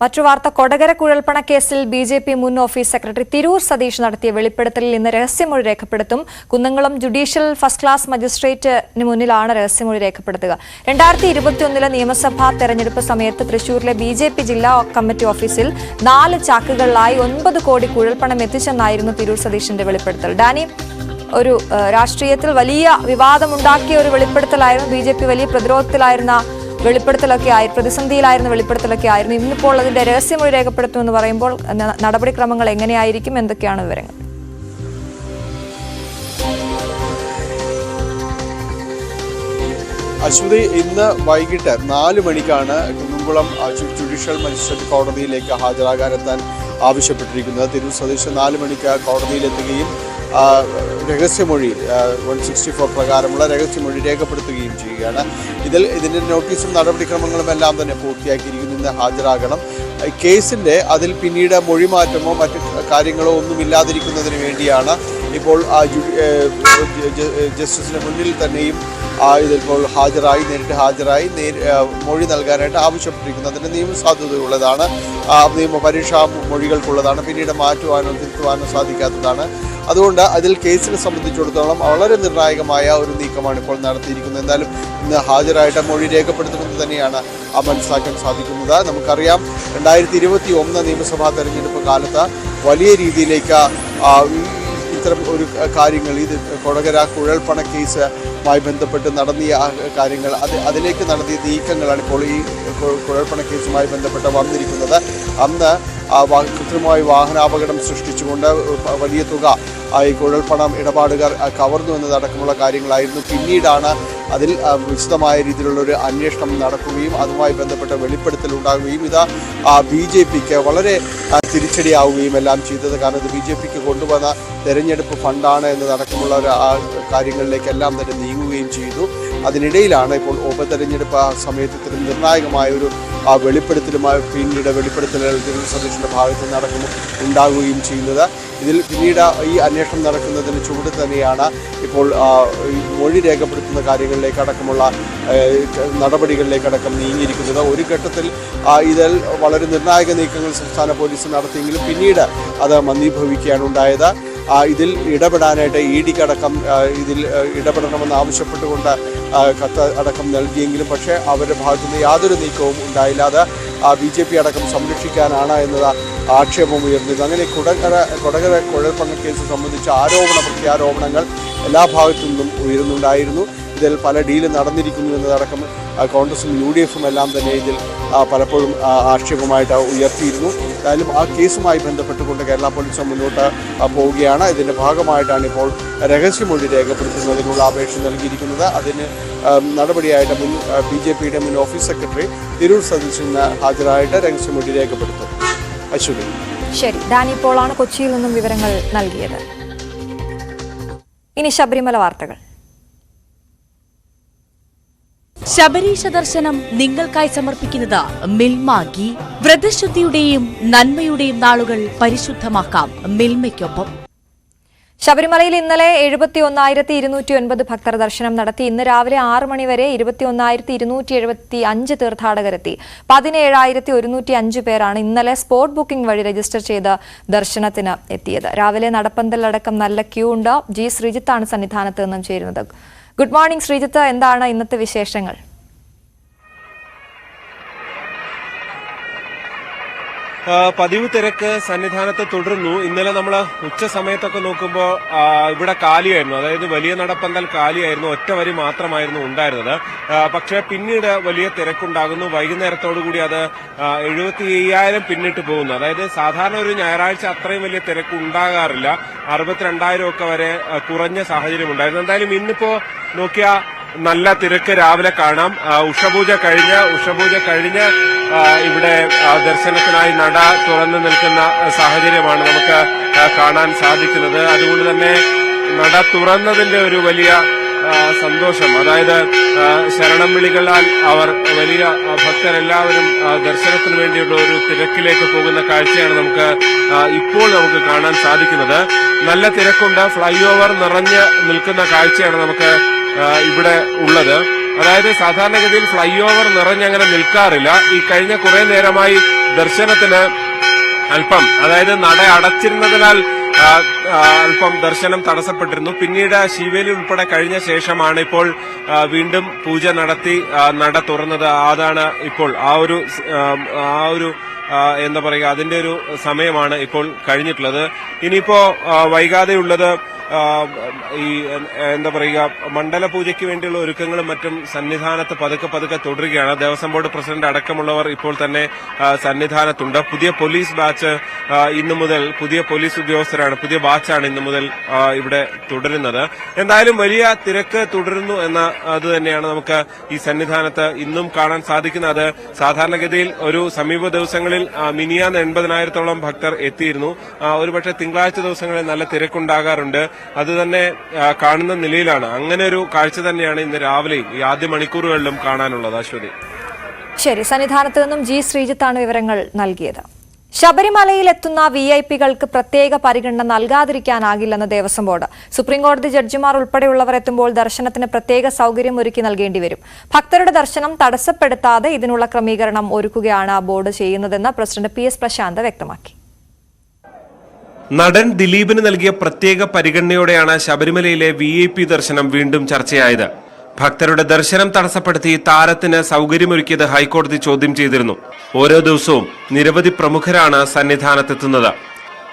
മറ്റു വാർത്ത, കൊടകര കുഴൽപ്പണ കേസിൽ BJP മുൻ ഓഫീസ് സെക്രട്ടറി തിരൂർ സതീഷ് നടത്തിയ വെളിപ്പെടുത്തലിൽ ഇന്ന് രഹസ്യമൊഴി രേഖപ്പെടുത്തും. കുന്നംകുളം ജുഡീഷ്യൽ ഫസ്റ്റ് ക്ലാസ് മജിസ്ട്രേറ്റിന് മുന്നിലാണ് രഹസ്യമൊഴി രേഖപ്പെടുത്തുക. 2021 നിയമസഭാ തെരഞ്ഞെടുപ്പ് സമയത്ത് തൃശൂരിലെ BJP ജില്ലാ കമ്മിറ്റി ഓഫീസിൽ 4 ചാക്കുകളിലായി 9 കോടി കുഴൽപ്പണം എത്തിച്ചെന്നായിരുന്നു തിരൂർ സതീഷിന്റെ വെളിപ്പെടുത്തൽ. ഡാനി, ഒരു രാഷ്ട്രീയത്തിൽ വലിയ വിവാദമുണ്ടാക്കിയ ഒരു വെളിപ്പെടുത്തലായിരുന്നു. BJP വലിയ പ്രതിരോധത്തിലായിരുന്ന പ്രതിസന്ധിയിലായിരുന്ന വെളിപ്പെടുത്തലൊക്കെ ആയിരുന്നു. ഇന്നിപ്പോൾ അതിന്റെ രഹസ്യമൊഴി രേഖപ്പെടുത്തുമെന്ന് പറയുമ്പോൾ നടപടിക്രമങ്ങൾ എങ്ങനെയായിരിക്കും, എന്തൊക്കെയാണ് വിവരങ്ങൾ? അശ്വതി, ഇന്ന് വൈകിട്ട് 4 മണിക്കാണ് കുന്നംകുളം ജുഡീഷ്യൽ മജിസ്ട്രേറ്റ് കോടതിയിലേക്ക് ഹാജരാകാനെത്താൻ ആവശ്യപ്പെട്ടിരിക്കുന്നത്. തിരൂർ സതീഷ് 4 മണിക്ക് കോടതിയിലെത്തുകയും രഹസ്യമൊഴി 164 പ്രകാരമുള്ള രഹസ്യമൊഴി രേഖപ്പെടുത്തുകയും ചെയ്യുകയാണ്. ഇതിൻ്റെ നോട്ടീസും നടപടിക്രമങ്ങളും എല്ലാം തന്നെ പൂർത്തിയാക്കിയിരിക്കുന്നു. ഇന്ന് ഹാജരാകണം. കേസിൻ്റെ അതിൽ പിന്നീട് മൊഴിമാറ്റമോ മറ്റു കാര്യങ്ങളോ ഒന്നുമില്ലാതിരിക്കുന്നതിന് വേണ്ടിയാണ് ഇപ്പോൾ ജസ്റ്റിസിന് മുന്നിൽ തന്നെയും ഇതിപ്പോൾ നേരിട്ട് ഹാജരായി മൊഴി നൽകാനായിട്ട് ആവശ്യപ്പെട്ടിരിക്കുന്നത്. അതിന് നിയമസാധുതയുള്ളതാണ്, പരീക്ഷാ മൊഴികൾക്കുള്ളതാണ്, പിന്നീട് മാറ്റുവാനോ തിരുത്തുവാനോ സാധിക്കാത്തതാണ്. അതുകൊണ്ട് അതിൽ കേസിനെ സംബന്ധിച്ചിടത്തോളം വളരെ നിർണായകമായ ഒരു നീക്കമാണ് ഇപ്പോൾ നടത്തിയിരിക്കുന്നത്. എന്തായാലും ഇന്ന് ഹാജരായിട്ട് മൊഴി രേഖപ്പെടുത്തുമെന്ന് തന്നെയാണ് മനസ്സിലാക്കാൻ സാധിക്കുന്നത്. നമുക്കറിയാം, 2021 നിയമസഭാ തെരഞ്ഞെടുപ്പ് കാലത്ത് വലിയ രീതിയിലേക്ക് ഇത്തരം ഒരു കാര്യങ്ങൾ, ഇത് കൊടകര കുഴൽപ്പണ കേസുമായി ബന്ധപ്പെട്ട് നടത്തിയ കാര്യങ്ങൾ, അതിലേക്ക് നടത്തിയ നീക്കങ്ങളാണ് ഇപ്പോൾ ഈ കുഴൽപ്പണ കേസുമായി ബന്ധപ്പെട്ട് വന്നിരിക്കുന്നത്. അന്ന് കൃത്രിമമായി വാഹനാപകടം സൃഷ്ടിച്ചുകൊണ്ട് വലിയ തുക ഈ കുഴൽപ്പണം ഇടപാടുകാർ കവർന്നു എന്നതടക്കമുള്ള കാര്യങ്ങളായിരുന്നു. പിന്നീടാണ് അതിൽ വിശദമായ രീതിയിലുള്ളൊരു അന്വേഷണം നടക്കുകയും അതുമായി ബന്ധപ്പെട്ട വെളിപ്പെടുത്തൽ ഉണ്ടാകുകയും ഇത് BJPക്ക് വളരെ തിരിച്ചടിയാവുകയും എല്ലാം ചെയ്തത്. കാരണം ഇത് BJPക്ക് കൊണ്ടുവന്ന തെരഞ്ഞെടുപ്പ് ഫണ്ടാണ് എന്നതടക്കമുള്ള കാര്യങ്ങളിലേക്കെല്ലാം തന്നെ നീങ്ങുകയും ചെയ്തു. അതിനിടയിലാണ് ഇപ്പോൾ ഉപതെരഞ്ഞെടുപ്പ് സമയത്ത് നിർണായകമായ ഒരു വെളിപ്പെടുത്തലുമായി പിന്നീട് വെളിപ്പെടുത്തലുകൾ തിരൂർ സതീഷിൻ്റെ ഭാഗത്ത് ഉണ്ടാകുകയും ചെയ്യുന്നത്. ഇതിൽ പിന്നീട് ഈ അന്വേഷണം നടക്കുന്നതിന് ചുവട് തന്നെയാണ് ഇപ്പോൾ മൊഴി രേഖപ്പെടുത്തുന്ന കാര്യങ്ങളിലേക്കടക്കമുള്ള നടപടികളിലേക്കടക്കം നീങ്ങിയിരിക്കുന്നത്. ഒരു ഘട്ടത്തിൽ ഇതിൽ വളരെ നിർണായക നീക്കങ്ങൾ സംസ്ഥാന പോലീസ് നടത്തിയെങ്കിലും പിന്നീട് അത് മന്ദീഭവിക്കുകയാണ് ഉണ്ടായത്. ഇതിൽ ഇടപെടാനായിട്ട് EDക്കടക്കം ഇതിൽ ഇടപെടണമെന്ന് ആവശ്യപ്പെട്ടുകൊണ്ട് കത്ത് അടക്കം നൽകിയെങ്കിലും പക്ഷേ അവരുടെ ഭാഗത്തുനിന്ന് യാതൊരു നീക്കവും ഉണ്ടായില്ല. അത് BJP അടക്കം സംരക്ഷിക്കാനാണ് എന്നത് ആക്ഷേപം ഉയർന്നിരുന്നു. അങ്ങനെ കൊടകര കുഴൽപ്പണ കേസ് സംബന്ധിച്ച പ്രത്യാരോപണങ്ങൾ എല്ലാ ഭാഗത്തു നിന്നും ഉയരുന്നുണ്ടായിരുന്നു. ഇതിൽ പല ഡീല് നടന്നിരിക്കുന്നു എന്നതടക്കം കോൺഗ്രസും UDFും എല്ലാം തന്നെ ഇതിൽ പലപ്പോഴും ആക്ഷേപമായിട്ട് ഉയർത്തിയിരുന്നു. എന്തായാലും ആ കേസുമായി ബന്ധപ്പെട്ടുകൊണ്ട് കേരള പോലീസ് മുന്നോട്ട് പോവുകയാണ്. ഇതിൻ്റെ ഭാഗമായിട്ടാണ് ഇപ്പോൾ രഹസ്യമൊഴി രേഖപ്പെടുത്തുന്നതിനുള്ള അപേക്ഷ നൽകിയിരിക്കുന്നത്. അതിന് നടപടിയായിട്ട് BJPയുടെ മുൻ ഓഫീസ് സെക്രട്ടറി തിരൂർ സതീഷിന് ഹാജരായിട്ട് രഹസ്യമൊഴി രേഖപ്പെടുത്തും. അശ്വതി, ശരി. ഡാനി പോളാണ് കൊച്ചിയിൽ നിന്നും വിവരങ്ങൾ നൽകിയത്. ഇനി ശബരിമല വാർത്തകൾ. ശബരീശ ദർശനം നിങ്ങൾക്കായി സമർപ്പിക്കുന്നത് മിൽമ ഗീ. വ്രതശുദ്ധിയുടെയും നന്മയുടെയും നാളുകൾ പരിശുദ്ധമാക്കാം മിൽമയ്ക്കൊപ്പം. ശബരിമലയിൽ ഇന്നലെ 71,209 ഭക്തർ ദർശനം നടത്തി. ഇന്ന് രാവിലെ 6 മണി വരെ 21,275 തീർത്ഥാടകരെത്തി. 17,105 പേരാണ് ഇന്നലെ സ്പോട്ട് ബുക്കിംഗ് വഴി രജിസ്റ്റർ ചെയ്ത് ദർശനത്തിന് എത്തിയത്. രാവിലെ നടപ്പന്തലടക്കം നല്ല ക്യൂ ഉണ്ട്. ജി ശ്രീജിത്താണ് സന്നിധാനത്ത് നിന്നും ചേരുന്നത്. ഗുഡ് മോർണിംഗ് ശ്രീജിത്ത്, എന്താണ് ഇന്നത്തെ വിശേഷങ്ങൾ? പതിവ് തിരക്ക് സന്നിധാനത്ത് തുടരുന്നു. ഇന്നലെ നമ്മൾ ഉച്ച സമയത്തൊക്കെ നോക്കുമ്പോൾ ഇവിടെ കാലിയായിരുന്നു, അതായത് വലിയ നടപ്പന്തൽ കാലിയായിരുന്നു, ഒറ്റ വരി മാത്രമായിരുന്നു ഉണ്ടായിരുന്നത്. പക്ഷേ പിന്നീട് വലിയ തിരക്കുണ്ടാകുന്നു. വൈകുന്നേരത്തോടുകൂടി അത് 75,000 പിന്നിട്ട് പോകുന്നു. അതായത് സാധാരണ ഒരു ഞായറാഴ്ച അത്രയും വലിയ തിരക്ക് ഉണ്ടാകാറില്ല. 62,000 ഒക്കെ വരെ കുറഞ്ഞ സാഹചര്യം ഉണ്ടായിരുന്നു. എന്തായാലും ഇന്നിപ്പോ നോക്കിയാൽ നല്ല തിരക്ക് രാവിലെ കാണാം. ഉഷപൂജ കഴിഞ്ഞ് ഇവിടെ ദർശനത്തിനായി നട തുറന്നു നിൽക്കുന്ന സാഹചര്യമാണ് നമുക്ക് കാണാൻ സാധിക്കുന്നത്. അതുകൊണ്ട് തന്നെ നട തുറന്നതിന്റെ ഒരു വലിയ സന്തോഷം, അതായത് ശരണം വിളികളാൽ അവർ വലിയ ഭക്തരെല്ലാവരും ദർശനത്തിന് വേണ്ടിയുള്ള ഒരു തിരക്കിലേക്ക് പോകുന്ന കാഴ്ചയാണ് ഇപ്പോൾ നമുക്ക് കാണാൻ സാധിക്കുന്നത്. നല്ല തിരക്കുണ്ട്. ഫ്ലൈ ഓവർ നിറഞ്ഞ് നിൽക്കുന്ന കാഴ്ചയാണ് നമുക്ക് ഇവിടെ ഉള്ളത്. അതായത് സാധാരണഗതിയിൽ ഫ്ലൈ ഓവർ നിറഞ്ഞങ്ങനെ നിൽക്കാറില്ല. ഈ കഴിഞ്ഞ കുറെ നേരമായി ദർശനത്തിന് അല്പം, അതായത് നട അടച്ചിരുന്നതിനാൽ അല്പം ദർശനം തടസ്സപ്പെട്ടിരുന്നു. പിന്നീട് ശീവേലി ഉൾപ്പെടെ കഴിഞ്ഞ ശേഷമാണ് ഇപ്പോൾ വീണ്ടും പൂജ നടത്തി നട തുറന്നത്. അതാണ് ഇപ്പോൾ ആ ഒരു എന്താ പറയുക, അതിന്റെ ഒരു സമയമാണ് ഇപ്പോൾ കഴിഞ്ഞിട്ടുള്ളത്. ഇനിയിപ്പോ വൈകാതെയുള്ളത് ഈ എന്താ പറയുക, മണ്ഡല പൂജയ്ക്ക് വേണ്ടിയുള്ള ഒരുക്കങ്ങളും മറ്റും സന്നിധാനത്ത് പതുക്കെ തുടരുകയാണ്. ദേവസ്വം ബോർഡ് പ്രസിഡന്റ് അടക്കമുള്ളവർ ഇപ്പോൾ തന്നെ സന്നിധാനത്തുണ്ട്. പുതിയ പോലീസ് ബാച്ച് ഇന്നു മുതൽ, പുതിയ പോലീസ് ഉദ്യോഗസ്ഥരാണ്, പുതിയ ബാച്ചാണ് ഇന്നു മുതൽ ഇവിടെ തുടരുന്നത്. എന്തായാലും വലിയ തിരക്ക് തുടരുന്നു എന്ന അത് തന്നെയാണ് നമുക്ക് ഈ സന്നിധാനത്ത് ഇന്നും കാണാൻ സാധിക്കുന്നത്. സാധാരണഗതിയിൽ ഒരു സമീപ ദിവസങ്ങളിൽ മിനിയാന്ന് 80,000-ഓളം ഭക്തർ എത്തിയിരുന്നു. ഒരുപക്ഷെ തിങ്കളാഴ്ച ദിവസങ്ങളിൽ നല്ല തിരക്കുണ്ടാകാറുണ്ട്. അത് തന്നെ കാണുന്ന നിലയിലാണ്. അങ്ങനെ ഒരു കാഴ്ച തന്നെയാണ് ഇന്ന് രാവിലെയും ഈ ആദ്യ മണിക്കൂറുകളിലും കാണാനുള്ളത്. അശ്വതി. ശരി, സന്നിധാനത്ത് നിന്നും ജി ശ്രീജിത്താണ് വിവരങ്ങൾ നൽകിയത്. ശബരിമലയിലെത്തുന്ന VIP-കൾക്ക് പ്രത്യേക പരിഗണന നൽകാതിരിക്കാനാകില്ലെന്ന് ദേവസ്വം ബോർഡ്. സുപ്രീംകോടതി ജഡ്ജിമാർ ഉൾപ്പെടെയുള്ളവർ എത്തുമ്പോൾ ദർശനത്തിന് പ്രത്യേക സൗകര്യം ഒരുക്കി നൽകേണ്ടി വരും. ഭക്തരുടെ ദർശനം തടസ്സപ്പെടുത്താതെ ഇതിനുള്ള ക്രമീകരണം ഒരുക്കുകയാണ് ബോർഡ് ചെയ്യുന്നതെന്ന് പ്രസിഡന്റ് PS പ്രശാന്ത് വ്യക്തമാക്കി. നടൻ ദിലീപിന് നൽകിയ പ്രത്യേക പരിഗണനയോടെയാണ് ശബരിമലയിലെ VIP ദർശനം വീണ്ടും ചർച്ചയായത്. ഭക്തരുടെ ദർശനം തടസ്സപ്പെടുത്തി താരത്തിന് സൗകര്യമൊരുക്കിയത് ഹൈക്കോടതി ചോദ്യം ചെയ്തിരുന്നു. ഓരോ ദിവസവും നിരവധി പ്രമുഖരാണ് സന്നിധാനത്തെത്തുന്നത്.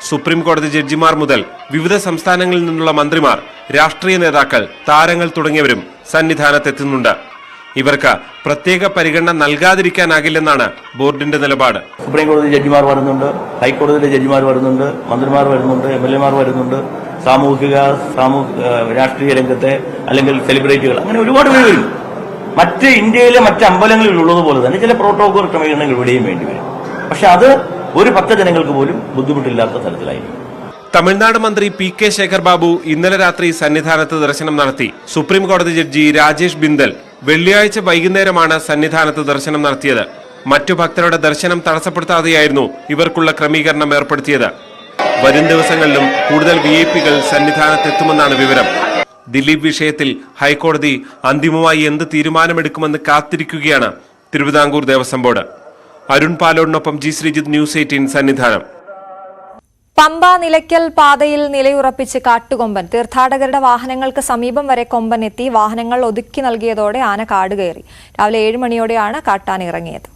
സുപ്രീം കോടതി ജഡ്ജിമാർ മുതൽ വിവിധ സംസ്ഥാനങ്ങളിൽ നിന്നുള്ള മന്ത്രിമാർ, രാഷ്ട്രീയ നേതാക്കൾ, താരങ്ങൾ തുടങ്ങിയവരും സന്നിധാനത്തെത്തുന്നുണ്ട്. ഇവർക്ക് പ്രത്യേക പരിഗണന നൽകാതിരിക്കാനാകില്ലെന്നാണ് ബോർഡിന്റെ നിലപാട്. സുപ്രീം കോടതി ജഡ്ജിമാർ വരുന്നുണ്ട്, ഹൈക്കോടതിയിലെ ജഡ്ജിമാർ വരുന്നുണ്ട്, മന്ത്രിമാർ വരുന്നുണ്ട്, MLA-മാർ വരുന്നുണ്ട്, രാഷ്ട്രീയ രംഗത്തെ അല്ലെങ്കിൽ സെലിബ്രിറ്റികൾ, അങ്ങനെ ഒരുപാട് പേര് വരും. മറ്റ് ഇന്ത്യയിലെ മറ്റ് അമ്പലങ്ങളിൽ ഉള്ളതുപോലെ തന്നെ ചില പ്രോട്ടോകോൾ ക്രമീകരണങ്ങൾ ഇവിടെയും വേണ്ടിവരും. പക്ഷെ അത് ഒരു ഭക്തജനങ്ങൾക്ക് പോലും ബുദ്ധിമുട്ടില്ലാത്ത തരത്തിലായിരിക്കും. തമിഴ്നാട് മന്ത്രി PK ശേഖർ ബാബു ഇന്നലെ രാത്രി സന്നിധാനത്ത് ദർശനം നടത്തി. സുപ്രീം കോടതി ജഡ്ജി രാജേഷ് ബിന്ദൽ വെള്ളിയാഴ്ച വൈകുന്നേരമാണ് സന്നിധാനത്ത് ദർശനം നടത്തിയത്. മറ്റു ഭക്തരുടെ ദർശനം തടസ്സപ്പെടുത്താതെയായിരുന്നു ഇവർക്കുള്ള ക്രമീകരണം ഏർപ്പെടുത്തിയത്. വരും ദിവസങ്ങളിലും കൂടുതൽ VIP-കൾ സന്നിധാനത്തെത്തുമെന്നാണ് വിവരം. ദിലീപ് വിഷയത്തിൽ ഹൈക്കോടതി അന്തിമമായി എന്ത് തീരുമാനമെടുക്കുമെന്ന് കാത്തിരിക്കുകയാണ് തിരുവിതാംകൂർ ദേവസ്വം ബോർഡ്. അരുൺ പാലോടിനൊപ്പം ജി ശ്രീജിത്ത്, News 18 സന്നിധാനം. പമ്പ നിലയ്ക്കൽ പാതയിൽ നിലയുറപ്പിച്ച് കാട്ടുകൊമ്പൻ. തീർത്ഥാടകരുടെ വാഹനങ്ങൾക്ക് സമീപം വരെ കൊമ്പൻ എത്തി വാഹനങ്ങൾ ഒതുക്കി നൽകിയതോടെ ആന കാട് കയറി. രാവിലെ 7 മണിയോടെയാണ് കാട്ടാന ഇറങ്ങിയത്.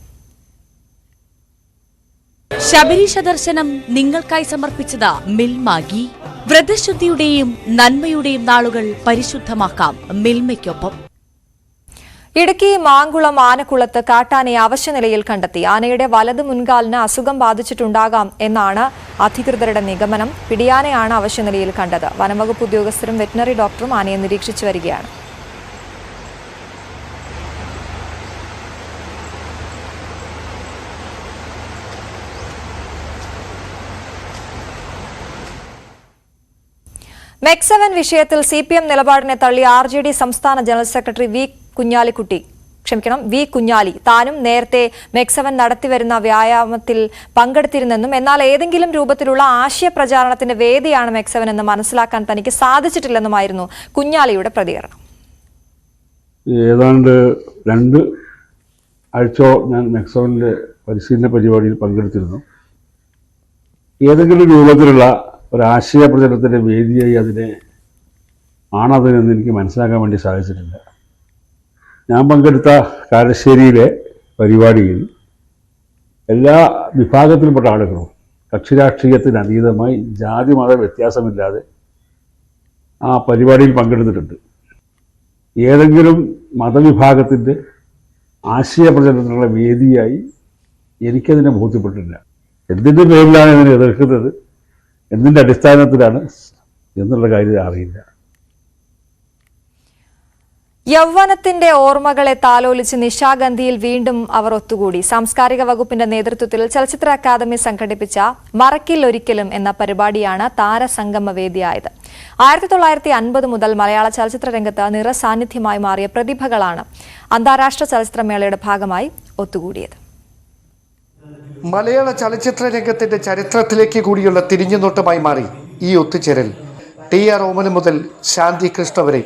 ശബരീശ ദർശനം നിങ്ങൾക്കായി സമർപ്പിച്ചത് മിൽമാഗി. വ്രതശുദ്ധിയുടെയും നന്മയുടെയും നാളുകൾ പരിശുദ്ധമാക്കാം മിൽമയ്ക്കൊപ്പം. ഇടുക്കി മാങ്കുളം ആനക്കുളത്ത് കാട്ടാനയെ അവശനിലയിൽ കണ്ടെത്തി. ആനയുടെ വലത് മുൻകാലിന് അസുഖം ബാധിച്ചിട്ടുണ്ടാകാം എന്നാണ് അധികൃതരുടെ നിഗമനം. പിടിയാനയാണ് അവശനിലയിൽ കണ്ടത്. വനംവകുപ്പ് ഉദ്യോഗസ്ഥരും വെറ്റിനറി ഡോക്ടറും ആനയെ നിരീക്ഷിച്ചു വരികയാണ്. MEC-7 വിഷയത്തിൽ CPM നിലപാടിനെ തള്ളി RJD സംസ്ഥാന ജനറൽ സെക്രട്ടറി വി കുഞ്ഞാലി താനും നേരത്തെ MEC-7 നടത്തിവരുന്ന വ്യായാമത്തിൽ പങ്കെടുത്തിരുന്നെന്നും എന്നാൽ ഏതെങ്കിലും രൂപത്തിലുള്ള ആശയപ്രചാരണത്തിന്റെ വേദിയാണ് MEC-7 എന്ന് മനസ്സിലാക്കാൻ തനിക്ക് സാധിച്ചിട്ടില്ലെന്നുമായിരുന്നു കുഞ്ഞാലിയുടെ പ്രതികരണം. ഏതാണ്ട് 2 ആഴ്ചയോ ഞാൻ MEC-7 പരിശീലന പരിപാടിയിൽ പങ്കെടുത്തിരുന്നു. ഏതെങ്കിലും രൂപത്തിലുള്ള ഒരാശയ പ്രചരണത്തിൻ്റെ വേദിയായി ആണതിനെന്ന് എനിക്ക് മനസ്സിലാക്കാൻ വേണ്ടി സാധിച്ചിട്ടില്ല. ഞാൻ പങ്കെടുത്ത കാരശ്ശേരിയിലെ പരിപാടിയിൽ എല്ലാ വിഭാഗത്തിൽപ്പെട്ട ആളുകളും കക്ഷി രാഷ്ട്രീയത്തിന് അതീതമായി ജാതി മത വ്യത്യാസമില്ലാതെ ആ പരിപാടിയിൽ പങ്കെടുത്തിട്ടുണ്ട്. ഏതെങ്കിലും മതവിഭാഗത്തിൻ്റെ ആശയ പ്രചരണത്തിനുള്ള വേദിയായി എനിക്കതിനെ ബോധ്യപ്പെട്ടില്ല. എന്തിൻ്റെ പേരിലാണ് ഇതിനെ എതിർക്കുന്നത്, എന്തിൻ്റെ അടിസ്ഥാനത്തിലാണ് എന്നുള്ള കാര്യം അറിയില്ല. യൗവനത്തിന്റെ ഓർമ്മകളെ താലോലിച്ച് നിശാഗന്ധിയിൽ വീണ്ടും അവർ ഒത്തുകൂടി. സാംസ്കാരിക വകുപ്പിന്റെ നേതൃത്വത്തിൽ ചലച്ചിത്ര അക്കാദമി സംഘടിപ്പിച്ച മറക്കിൽ ഒരിക്കലും എന്ന പരിപാടിയാണ് താരസംഗമ വേദിയായത്. 1950 മുതൽ മലയാള ചലച്ചിത്ര രംഗത്ത് നിറസാന്നിധ്യമായി മാറിയ പ്രതിഭകളാണ് അന്താരാഷ്ട്ര ചലച്ചിത്രമേളയുടെ ഭാഗമായി ഒത്തുകൂടിയത്. മലയാള ചലച്ചിത്ര രംഗത്തിന്റെ ചരിത്രത്തിലേക്ക് കൂടിയുള്ള തിരിഞ്ഞുനോട്ടമായി മാറി ഈ ഒത്തുചേരൽ. TR ഓമന മുതൽ ശാന്തി കൃഷ്ണ വരെ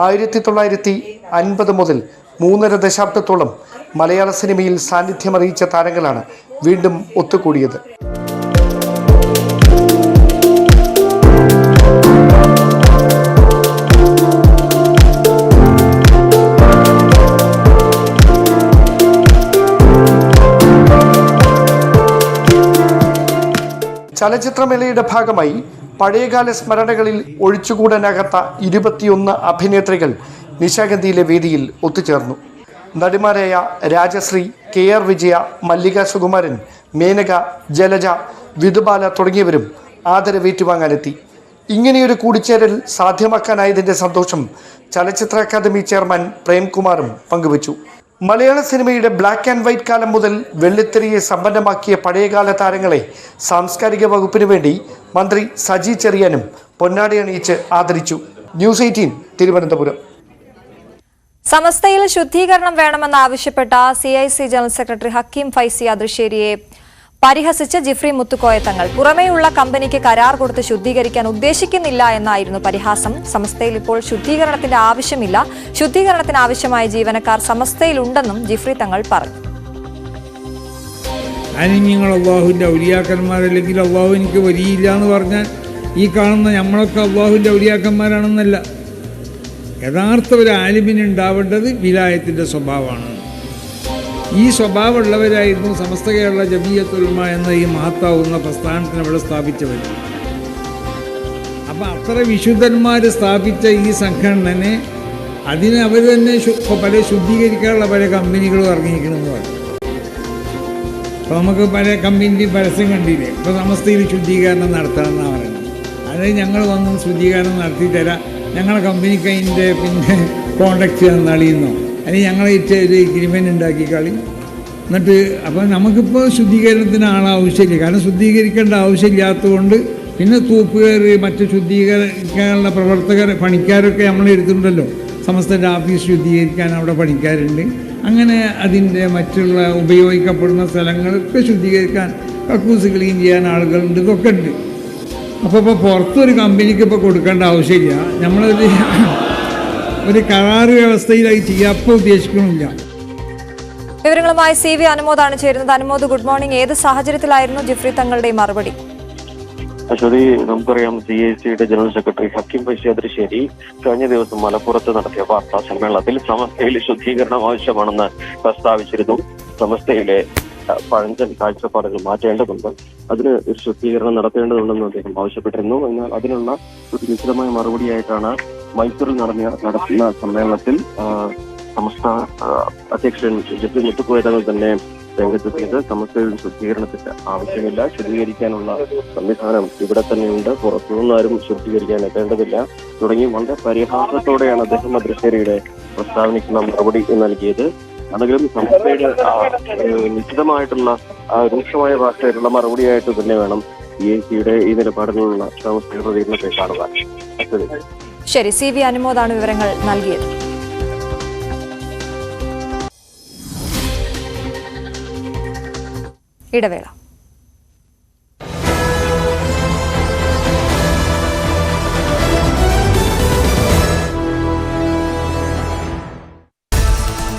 1950 മുതൽ 3.5 ദശാബ്ദത്തോളം മലയാള സിനിമയിൽ സാന്നിധ്യമറിയിച്ച താരങ്ങളാണ് വീണ്ടും ഒത്തുകൂടിയത്. ചലച്ചിത്രമേളയുടെ ഭാഗമായി പഴയകാല സ്മരണകളിൽ ഒഴിച്ചുകൂടാനാകാത്ത 21 അഭിനേത്രികൾ നിശാഗന്ധിയിലെ വേദിയിൽ ഒത്തുചേർന്നു. നടിമാരായ രാജശ്രീ, KR വിജയ, മല്ലിക സുകുമാരൻ, മേനക, ജലജ, വിധുബാല തുടങ്ങിയവരും ആദരവേറ്റുവാങ്ങാനെത്തി. ഇങ്ങനെയൊരു കൂടിച്ചേരൽ സാധ്യമാക്കാനായതിന്റെ സന്തോഷം ചലച്ചിത്ര അക്കാദമി ചെയർമാൻ പ്രേംകുമാറും പങ്കുവച്ചു. മലയാള സിനിമയുടെ ബ്ലാക്ക് ആൻഡ് വൈറ്റ് കാലം മുതൽ വെള്ളിത്തിരയെ സമ്പന്നമാക്കിയ പഴയകാല താരങ്ങളെ സാംസ്കാരിക വകുപ്പിനു വേണ്ടി മന്ത്രി സജി ചെറിയാനും പൊന്നാടി അണിയിച്ച് ആദരിച്ചു. ന്യൂസ് 18 തിരുവനന്തപുരം. സമസ്തയിൽ ശുദ്ധീകരണം വേണമെന്നാവശ്യപ്പെട്ട CIC general secretary Hakeem Faizy അദ്രിശ്ശേരിയെ പരിഹസിച്ച് ജിഫ്രി മുത്തുക്കോയ തങ്ങൾ. പുറമേയുള്ള കമ്പനിക്ക് കരാർ കൊടുത്ത് ശുദ്ധീകരിക്കാൻ ഉദ്ദേശിക്കുന്നില്ല എന്നായിരുന്നു പരിഹാസം. സമസ്തയിൽ ഇപ്പോൾ ശുദ്ധീകരണത്തിന്റെ ആവശ്യമില്ല, ശുദ്ധീകരണത്തിന് ആവശ്യമായ ജീവനക്കാർ സമസ്തയിലുണ്ടെന്നും ജിഫ്രി തങ്ങൾ പറഞ്ഞു. നിങ്ങൾ അള്ളാഹുവിൻ്റെ ഔലിയാക്കന്മാരല്ലെങ്കിൽ അള്ളാഹു എനിക്ക് വരിയില്ല എന്ന് പറഞ്ഞാൽ ഈ കാണുന്ന നമ്മളൊക്കെ അള്ളാഹുവിൻ്റെ ഔലിയാക്കന്മാരാണെന്നല്ല. യഥാർത്ഥ ഒരു ആലിമിനുണ്ടാവേണ്ടത് വിലായത്തിൻ്റെ സ്വഭാവമാണ്. ഈ സ്വഭാവമുള്ളവരായിരുന്നു സമസ്ത കേരള ജമിയത്തുൽ ഉലമ എന്ന ഈ മഹത്താവുന്ന പ്രസ്ഥാനത്തിന് അവിടെ സ്ഥാപിച്ചവർ. അപ്പം അത്ര വിശുദ്ധന്മാർ സ്ഥാപിച്ച ഈ സംഘടനനെ അതിന് അവർ തന്നെ പല ശുദ്ധീകരിക്കാനുള്ള പല കമ്പനികളും ഇറങ്ങിയിരിക്കണമെന്ന് പറഞ്ഞു. അപ്പോൾ നമുക്ക് പല കമ്പനി പരസ്യം കണ്ടില്ലേ, ഇപ്പോൾ സമസ്തയിൽ ശുദ്ധീകരണം നടത്തണമെന്നാണ് പറയുന്നത്. അതായത് ഞങ്ങൾ വന്ന് ശുദ്ധീകരണം നടത്തി തരാം, ഞങ്ങളെ കമ്പനിക്ക് അതിൻ്റെ കോൺടാക്ട് തന്നളിയുന്നോ, അല്ലെങ്കിൽ ഞങ്ങളേറ്റ് ഒരു എഗ്രിമെൻ്റ് ഉണ്ടാക്കി കളി. എന്നിട്ട് അപ്പം നമുക്കിപ്പോൾ ശുദ്ധീകരണത്തിന് ആളാവശ്യമില്ല, കാരണം ശുദ്ധീകരിക്കേണ്ട ആവശ്യമില്ലാത്തതുകൊണ്ട് പിന്നെ തൂപ്പുകാർ, മറ്റ് ശുദ്ധീകരിക്കാനുള്ള പ്രവർത്തകർ, പണിക്കാരൊക്കെ നമ്മളെടുത്തിട്ടുണ്ടല്ലോ. സമസ്തൻ്റെ ഓഫീസ് ശുദ്ധീകരിക്കാൻ അവിടെ പണിക്കാരുണ്ട്. അങ്ങനെ അതിൻ്റെ മറ്റുള്ള ഉപയോഗിക്കപ്പെടുന്ന സ്ഥലങ്ങളൊക്കെ ശുദ്ധീകരിക്കാൻ, കക്കൂസ് ക്ലീൻ ചെയ്യാൻ ആളുകളുണ്ട്, ഇതൊക്കെ ഉണ്ട്. അപ്പോൾ ഇപ്പോൾ പുറത്തൊരു കമ്പനിക്ക് ഇപ്പോൾ കൊടുക്കേണ്ട ആവശ്യമില്ല. ഒരു കരാറ് വ്യവസ്ഥയിലായി ചെയ്യാൻ ഇപ്പോൾ ഉദ്ദേശിക്കണില്ല. വിവരങ്ങളുമായി CV അനുമോദാണ് ചേരുന്നത്. Anumod, good morning. ഏത് സാഹചര്യത്തിലായിരുന്നു ജിഫ്രി തങ്ങളുടെ മറുപടി? അശ്വതി, നമുക്കറിയാം CICയുടെ ജനറൽ സെക്രട്ടറി ഹക്കീം ഫൈസി അദ്രിശ്ശേരി കഴിഞ്ഞ ദിവസം മലപ്പുറത്ത് നടത്തിയ വാർത്താ സമ്മേളനത്തിൽ സമസ്തയിൽ ശുദ്ധീകരണം ആവശ്യമാണെന്ന് പ്രസ്താവിച്ചിരുന്നു. സമസ്തയിലെ പഴഞ്ചൻ കാഴ്ചപ്പാടുകൾ മാറ്റേണ്ടതുണ്ട്, അതിന് ഒരു ശുദ്ധീകരണം നടത്തേണ്ടതുണ്ടെന്ന് അദ്ദേഹം ആവശ്യപ്പെട്ടിരുന്നു. എന്നാൽ അതിനുള്ള ഒരു വിശദമായ മറുപടിയായിട്ടാണ് മൈസൂരിൽ നടത്തുന്ന സമ്മേളനത്തിൽ സമസ്ത അധ്യക്ഷൻ ജിഫ്രി മുത്തുക്കോയ തങ്ങൾ തന്നെ രംഗത്തെത്തിയത്. സമസ്തയിൽ ശുദ്ധീകരണത്തിന്റെ ആവശ്യമില്ല, ശുദ്ധീകരിക്കാനുള്ള സംവിധാനം ഇവിടെ തന്നെയുണ്ട്, പുറത്തുനിന്നും ആരും ശുദ്ധീകരിക്കാൻ എത്തേണ്ടതില്ല തുടങ്ങി വളരെ പരിഹാസത്തോടെയാണ് അദ്ദേഹം അദ്രിശ്ശേരിയുടെ പ്രസ്താവനയ്ക്കുള്ള മറുപടി നൽകിയത്. അതെങ്കിലും സമസ്തയുടെ നിശ്ചിതമായിട്ടുള്ള രൂക്ഷമായ ഭാഷയായിട്ടുള്ള മറുപടിയായിട്ട് തന്നെ വേണം CICയുടെ ഈ നിലപാടിലുള്ള സമസ്തയുടെ പ്രതികരണത്തെ കാണുവാൻ. ശരി, CV അനുമോദാണ് വിവരങ്ങൾ നൽകിയത്. ഇടവേള.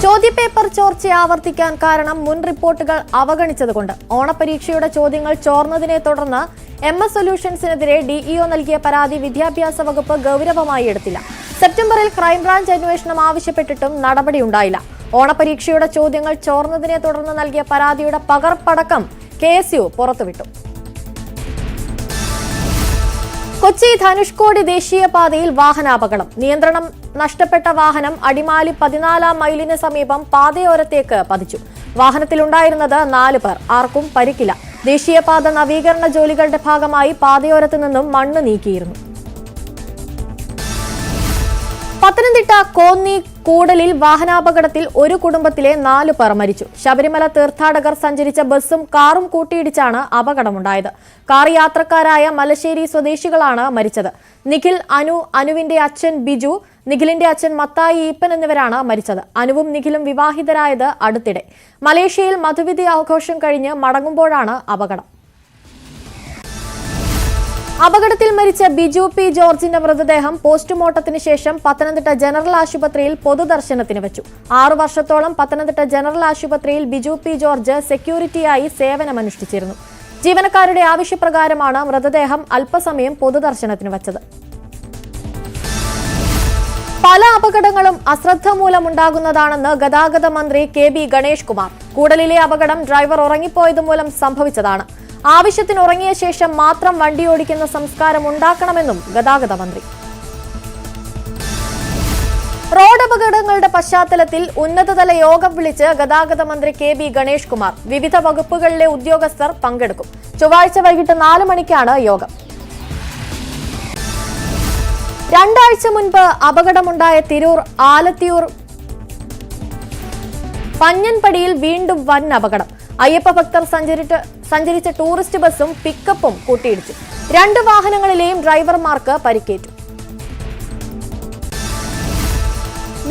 ചോദ്യപേപ്പർ ചോർച്ച ആവർത്തിക്കാൻ കാരണം മുൻ റിപ്പോർട്ടുകൾ അവഗണിച്ചതുകൊണ്ട്. ഓണപരീക്ഷയുടെ ചോദ്യങ്ങൾ ചോർന്നതിനെ തുടർന്ന് MS സൊല്യൂഷൻസിനെതിരെ DEO നൽകിയ പരാതി വിദ്യാഭ്യാസ വകുപ്പ് ഗൗരവമായി എടുത്തില്ല. സെപ്റ്റംബറിൽ ക്രൈംബ്രാഞ്ച് അന്വേഷണം ആവശ്യപ്പെട്ടിട്ടും നടപടിയുണ്ടായില്ല. ഓണപരീക്ഷയുടെ ചോദ്യങ്ങൾ ചോർന്നതിനെ തുടർന്ന് നൽകിയ പരാതിയുടെ പകർപ്പടക്കം KSU പുറത്തുവിട്ടു. കൊച്ചി ധനുഷ്കോടി ദേശീയപാതയിൽ വാഹനാപകടം. നിയന്ത്രണം നഷ്ടപ്പെട്ട വാഹനം അടിമാലി 14-ാം മൈലിന് സമീപം പാതയോരത്തേക്ക് പതിച്ചു. വാഹനത്തിലുണ്ടായിരുന്നത് 4 പേർ. ആർക്കും പരിക്കില്ല. ദേശീയപാത നവീകരണ ജോലികളുടെ ഭാഗമായി പാതയോരത്ത് നിന്നും മണ്ണ് നീക്കിയിരുന്നു. പത്തനംതിട്ട കോന്നി കൂടലിൽ വാഹനാപകടത്തിൽ ഒരു കുടുംബത്തിലെ 4 പേർ മരിച്ചു. ശബരിമല തീർത്ഥാടകർ സഞ്ചരിച്ച ബസ്സും കാറും കൂട്ടിയിടിച്ചാണ് അപകടമുണ്ടായത്. കാർ യാത്രക്കാരായ മലശ്ശേരി സ്വദേശികളാണ് മരിച്ചത്. നിഖിൽ, അനുവിന്റെ അച്ഛൻ ബിജു, നിഖിലിന്റെ അച്ഛൻ മത്തായി ഈപ്പൻ എന്നിവരാണ് മരിച്ചത്. അനുവും നിഖിലും വിവാഹിതരായത് അടുത്തിടെ. മലേഷ്യയിൽ മധുവിധി ആഘോഷം കഴിഞ്ഞ് മടങ്ങുമ്പോഴാണ് അപകടം. അപകടത്തിൽ മരിച്ച ബിജു പി ജോർജിന്റെ മൃതദേഹം പോസ്റ്റ്മോർട്ടത്തിന് ശേഷം പത്തനംതിട്ട ജനറൽ ആശുപത്രിയിൽ പൊതുദർശനത്തിന് വെച്ചു. 6 വർഷത്തോളം പത്തനംതിട്ട ജനറൽ ആശുപത്രിയിൽ ബിജു പി ജോർജ് സെക്യൂരിറ്റിയായി സേവനമനുഷ്ഠിച്ചിരുന്നു. ജീവനക്കാരുടെ ആവശ്യപ്രകാരമാണ് മൃതദേഹം അല്പസമയം പൊതുദർശനത്തിന് വച്ചത്. പല അപകടങ്ങളും അശ്രദ്ധ മൂലമുണ്ടാകുന്നതാണെന്ന് ഗതാഗത മന്ത്രി KB ഗണേഷ് കുമാർ. കൂടലിലെ അപകടം ഡ്രൈവർ ഉറങ്ങിപ്പോയത് മൂലം സംഭവിച്ചതാണ്. ആവശ്യത്തിന് ഉറങ്ങിയ ശേഷം മാത്രം വണ്ടിയോടിക്കുന്ന സംസ്കാരം ഉണ്ടാക്കണമെന്നും ഗതാഗത മന്ത്രി. റോഡ് അപകടങ്ങളുടെ പശ്ചാത്തലത്തിൽ ഉന്നതതല യോഗം വിളിച്ച് ഗതാഗത മന്ത്രി KB ഗണേഷ് കുമാർ. വിവിധ വകുപ്പുകളിലെ ഉദ്യോഗസ്ഥർ പങ്കെടുക്കും. ചൊവ്വാഴ്ച വൈകിട്ട് 4 മണിക്കാണ് യോഗം. 2 ആഴ്ച മുൻപ് അപകടമുണ്ടായ തിരൂർ ആലത്തിയൂർ പഞ്ഞൻപടിയിൽ വീണ്ടും വൻ അപകടം. അയ്യപ്പ ഭക്തർ സഞ്ചരിച്ച ടൂറിസ്റ്റ് ബസും പിക്കപ്പും കൂട്ടിയിടിച്ചു. 2 വാഹനങ്ങളിലെയും ഡ്രൈവർമാർക്ക് പരിക്കേറ്റു.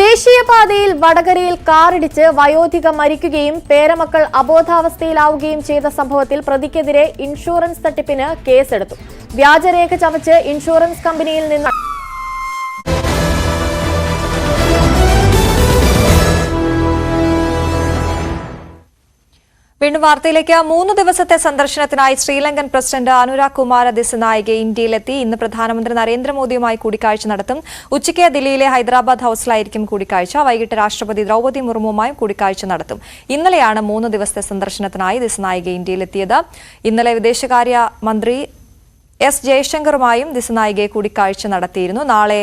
ദേശീയപാതയിൽ വടകരയിൽ കാറിടിച്ച് വയോധിക മരിക്കുകയും പേരമക്കൾ അബോധാവസ്ഥയിലാവുകയും ചെയ്ത സംഭവത്തിൽ പ്രതിക്കെതിരെ ഇൻഷുറൻസ് തട്ടിപ്പിന് കേസെടുത്തു. വ്യാജരേഖ ചമച്ച് ഇൻഷുറൻസ് കമ്പനിയിൽ നിന്ന് വീണ്ടും വാർത്തയിലേക്ക്. 3 ദിവസത്തെ സന്ദർശനത്തിനായി ശ്രീലങ്കൻ പ്രസിഡന്റ് അനുരാഗ് കുമാര ദിസനായകെ ഇന്ത്യയിലെത്തി. ഇന്ന് പ്രധാനമന്ത്രി നരേന്ദ്രമോദിയുമായി കൂടിക്കാഴ്ച നടത്തും. ഉച്ചയ്ക്ക് ദില്ലിയിലെ ഹൈദരാബാദ് ഹൌസിലായിരിക്കും കൂടിക്കാഴ്ച. വൈകിട്ട് രാഷ്ട്രപതി ദ്രൗപദി മുർമുവുമായും കൂടിക്കാഴ്ച നടത്തും. ഇന്നലെയാണ് 3 ദിവസത്തെ സന്ദർശനത്തിനായി ദിസനായകെ ഇന്ത്യയിലെത്തിയത്. ഇന്നലെ വിദേശകാര്യ മന്ത്രി S ജയശങ്കറുമായും ദിസനായകെ കൂടിക്കാഴ്ച നടത്തിയിരുന്നു. നാളെ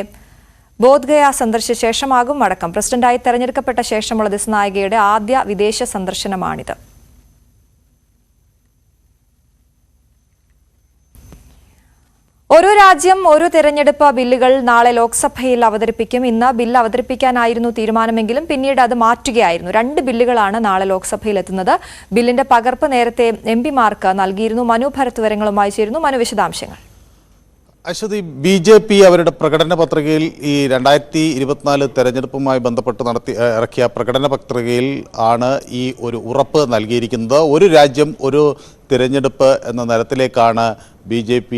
ബോധ്ഗയ സന്ദർശിച്ച ശേഷമാകും മടക്കം. പ്രസിഡന്റായി തെരഞ്ഞെടുക്കപ്പെട്ട ശേഷമുള്ള ദിസനായകയുടെ ആദ്യ വിദേശ സന്ദർശനമാണിത്. ഒരു രാജ്യം ഒരു തെരഞ്ഞെടുപ്പ് ബില്ലുകൾ നാളെ ലോക്സഭയിൽ അവതരിപ്പിക്കും. ഇന്ന് ബില്ല് അവതരിപ്പിക്കാനായിരുന്നു തീരുമാനമെങ്കിലും പിന്നീട് അത് മാറ്റുകയായിരുന്നു. 2 ബില്ലുകളാണ് നാളെ ലോക്സഭയിൽ എത്തുന്നത്. ബില്ലിന്റെ പകർപ്പ് നേരത്തെ MP-മാർക്ക് നൽകിയിരുന്നു. മനു ഭരത് വിവരങ്ങളുമായി ചേരുന്നു. മനു, വിശദാംശങ്ങൾ. അശ്വതി, BJP അവരുടെ പ്രകടന പത്രികയിൽ ഈ 2024 തെരഞ്ഞെടുപ്പുമായി ബന്ധപ്പെട്ട് ഇറക്കിയ പ്രകടന പത്രികയിൽ ആണ് ഈ ഒരു ഉറപ്പ് നൽകിയിരിക്കുന്നത്. ഒരു രാജ്യം ഒരു തിരഞ്ഞെടുപ്പ് എന്ന തരത്തിലേക്കാണ് BJP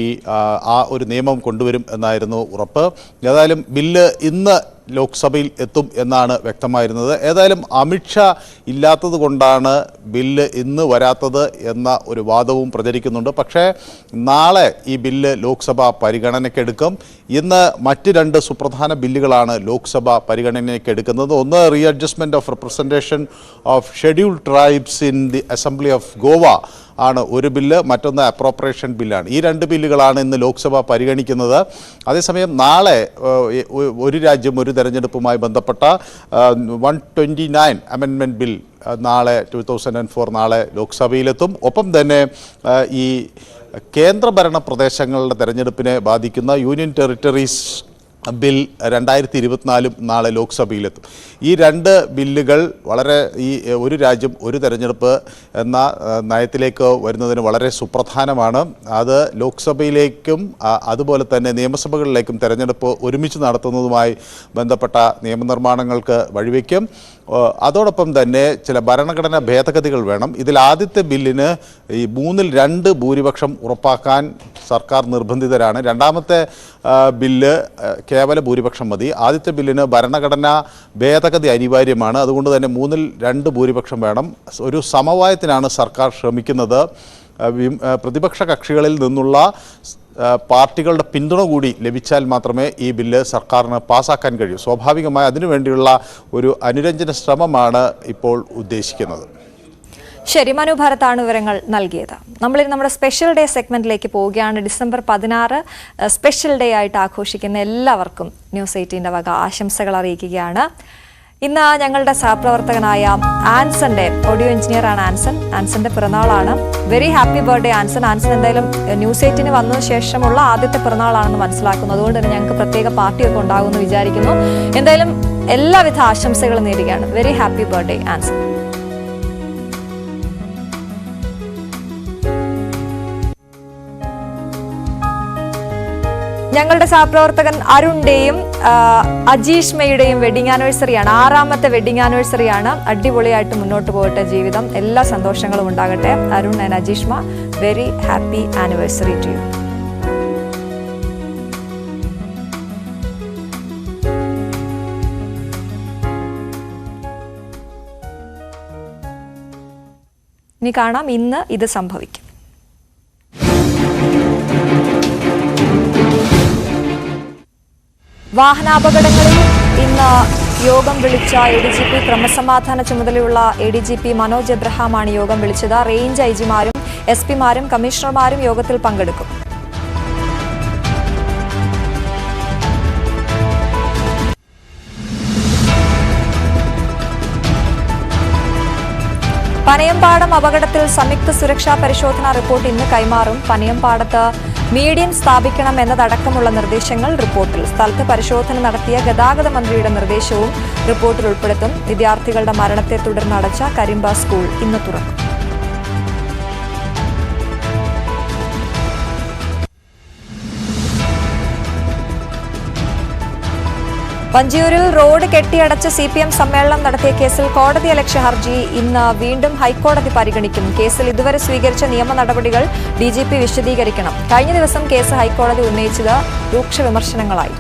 ആ ഒരു നിയമം കൊണ്ടുവരും എന്നായിരുന്നു ഉറപ്പ്. ഏതായാലും ബില്ല് ഇന്ന് ലോക്സഭയിൽ എത്തും എന്നാണ് വ്യക്തമായിരുന്നത്. ഏതായാലും അമിത്ഷാ ഇല്ലാത്തത് കൊണ്ടാണ് ബില്ല് ഇന്ന് വരാത്തത് എന്ന ഒരു വാദവും പ്രചരിക്കുന്നുണ്ട്. പക്ഷേ നാളെ ഈ ബില്ല് ലോക്സഭ പരിഗണനയ്ക്കെടുക്കും. ഇന്ന് മറ്റ് 2 സുപ്രധാന ബില്ലുകളാണ് ലോക്സഭ പരിഗണനയ്ക്കെടുക്കുന്നത്. ഒന്ന് readjustment of representation of scheduled tribes in the assembly of Goa ആണ് ഒരു ബില്ല്. മറ്റൊന്ന് അപ്രോപ്രിയേഷൻ ബില്ലാണ്. ഈ 2 ബില്ലുകളാണ് ഇന്ന് ലോക്സഭ പരിഗണിക്കുന്നത്. അതേസമയം നാളെ ഒരു രാജ്യം ഒരു തെരഞ്ഞെടുപ്പുമായി ബന്ധപ്പെട്ട 129 അമെൻമെൻറ്റ് ബിൽ നാളെ 2004 നാളെ ലോക്സഭയിലെത്തും. ഒപ്പം തന്നെ ഈ കേന്ദ്രഭരണ പ്രദേശങ്ങളുടെ തെരഞ്ഞെടുപ്പിനെ ബാധിക്കുന്ന യൂണിയൻ ടെറിട്ടറീസ് ബിൽ 2024 നാളെ ലോക്സഭയിലെത്തും. ഈ 2 ബില്ലുകൾ വളരെ ഈ ഒരു രാജ്യം ഒരു തെരഞ്ഞെടുപ്പ് എന്ന നയത്തിലേക്ക് വരുന്നതിന് വളരെ സുപ്രധാനമാണ്. അത് ലോക്സഭയിലേക്കും അതുപോലെ തന്നെ നിയമസഭകളിലേക്കും തെരഞ്ഞെടുപ്പ് ഒരുമിച്ച് നടത്തുന്നതുമായി ബന്ധപ്പെട്ട നിയമനിർമ്മാണങ്ങൾക്ക് വഴിവെക്കും. അതോടൊപ്പം തന്നെ ചില ഭരണഘടനാ ഭേദഗതികൾ വേണം. ഇതിൽ ആദ്യത്തെ ബില്ലിന് ഈ 3/2 ഭൂരിപക്ഷം ഉറപ്പാക്കാൻ സർക്കാർ നിർബന്ധിതരാണ്. രണ്ടാമത്തെ ബില്ല് കേവല ഭൂരിപക്ഷം മതി. ആദ്യത്തെ ബില്ലിന് ഭരണഘടനാ ഭേദഗതി അനിവാര്യമാണ്. അതുകൊണ്ട് തന്നെ 3/2 ഭൂരിപക്ഷം വേണം. ഒരു സമവായത്തിനാണ് സർക്കാർ ശ്രമിക്കുന്നത്. പ്രതിപക്ഷ കക്ഷികളിൽ നിന്നുള്ള പാർട്ടികളുടെ പിന്തുണ കൂടി ലഭിച്ചാൽ മാത്രമേ ഈ ബില്ല് സർക്കാരിന് പാസ്സാക്കാൻ കഴിയൂ. സ്വാഭാവികമായി അതിനുവേണ്ടിയുള്ള ഒരു അനുരഞ്ജന ശ്രമമാണ് ഇപ്പോൾ ഉദ്ദേശിക്കുന്നത്. ശരി, മനു ഭരത്താണ് വിവരങ്ങൾ നൽകിയത്. നമ്മൾ നമ്മുടെ സ്പെഷ്യൽ ഡേ സെഗ്മെന്റിലേക്ക് പോവുകയാണ്. ഡിസംബർ 16 സ്പെഷ്യൽ ഡേ ആയിട്ട് ആഘോഷിക്കുന്ന എല്ലാവർക്കും ന്യൂസ് 18 വക ആശംസകൾ അറിയിക്കുകയാണ്. ഇന്ന് ഞങ്ങളുടെ സഹപ്രവർത്തകനായ ആൻസന്റെ ഓഡിയോ എഞ്ചിനീയറാണ് ആൻസന്റെ പിറന്നാളാണ്. Very happy birthday Anson. എന്തായാലും ന്യൂസ് 18 വന്നതിന് ശേഷമുള്ള ആദ്യത്തെ പിറന്നാളാണെന്ന് മനസ്സിലാക്കുന്നു. അതുകൊണ്ട് തന്നെ ഞങ്ങൾക്ക് പ്രത്യേക പാർട്ടിയൊക്കെ ഉണ്ടാകുമെന്ന് വിചാരിക്കുന്നു. എന്തായാലും എല്ലാവിധ ആശംസകളും നേരുകയാണ്. Very happy birthday Anson. ഞങ്ങളുടെ സഹപ്രവർത്തകൻ അരുണിന്റെയും അജീഷ്മയുടെയും വെഡിങ് ആനിവേഴ്സറിയാണ്. 6ാമത്തെ വെഡിങ് ആനിവേഴ്സറിയാണ്. അടിപൊളിയായിട്ട് മുന്നോട്ട് പോകട്ടെ ജീവിതം. എല്ലാ സന്തോഷങ്ങളും ഉണ്ടാകട്ടെ. Arun and Ajeeshma, very happy anniversary to you. ഇനി കാണാം ഇന്ന് ഇത് സംഭവിക്കും. വാഹനാപകടങ്ങളിൽ ഇന്ന് യോഗം വിളിച്ച ADGP ക്രമസമാധാന ചുമതലയുള്ള ADGP മനോജ് എബ്രഹാമാണ് യോഗം വിളിച്ചത്. റേഞ്ച് IG-മാരും SP-മാരും കമ്മീഷണർമാരും യോഗത്തിൽ പങ്കെടുക്കും. പനയമ്പാടം അപകടത്തിൽ സംയുക്ത സുരക്ഷാ പരിശോധനാ റിപ്പോർട്ട് ഇന്ന് കൈമാറും. പനയമ്പാടത്ത് മീഡിയൻ സ്ഥാപിക്കണം എന്നതടക്കമുള്ള നിർദ്ദേശങ്ങൾ റിപ്പോർട്ടിൽ. സ്ഥലത്ത് പരിശോധന നടത്തിയ ഗതാഗത മന്ത്രിയുടെ നിർദ്ദേശവും റിപ്പോർട്ടിൽ ഉൾപ്പെടുത്തും. വിദ്യാർത്ഥികളുടെ മരണത്തെ തുടർന്ന് അടച്ച കരിമ്പ സ്കൂൾ ഇന്ന് തുറക്കും. വഞ്ചിയൂരിൽ റോഡ് കെട്ടിയടച്ച് CPM സമ്മേളനം നടത്തിയ കേസിൽ കോടതിയലക്ഷ്യ ഹർജി ഇന്ന് വീണ്ടും ഹൈക്കോടതി പരിഗണിക്കും. കേസിൽ ഇതുവരെ സ്വീകരിച്ച നിയമ നടപടികൾ DGP വിശദീകരിക്കണം. കഴിഞ്ഞ ദിവസം കേസ് ഹൈക്കോടതി ഉന്നയിച്ചത് രൂക്ഷ വിമർശനങ്ങളായി.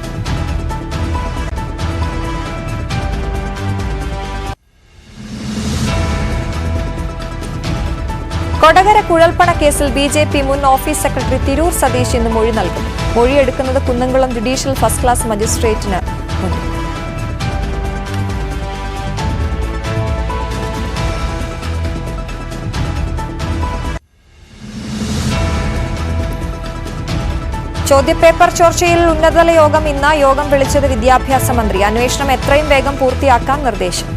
കൊടകര കുഴൽപ്പണ കേസിൽ BJP മുൻ ഓഫീസ് സെക്രട്ടറി തിരൂർ സതീഷ് ഇന്ന് മൊഴി നൽകും. മൊഴിയെടുക്കുന്നത് കുന്നംകുളം ജുഡീഷ്യൽ ഫസ്റ്റ് ക്ലാസ് മജിസ്ട്രേറ്റിന് മുന്നിൽ. ചോദ്യപേപ്പർ ചോർച്ചയിൽ ഉന്നതതല യോഗം ഇന്ന്. യോഗം വിളിച്ചത് വിദ്യാഭ്യാസ മന്ത്രി. അന്വേഷണം എത്രയും വേഗം പൂർത്തിയാക്കാൻ നിർദ്ദേശം.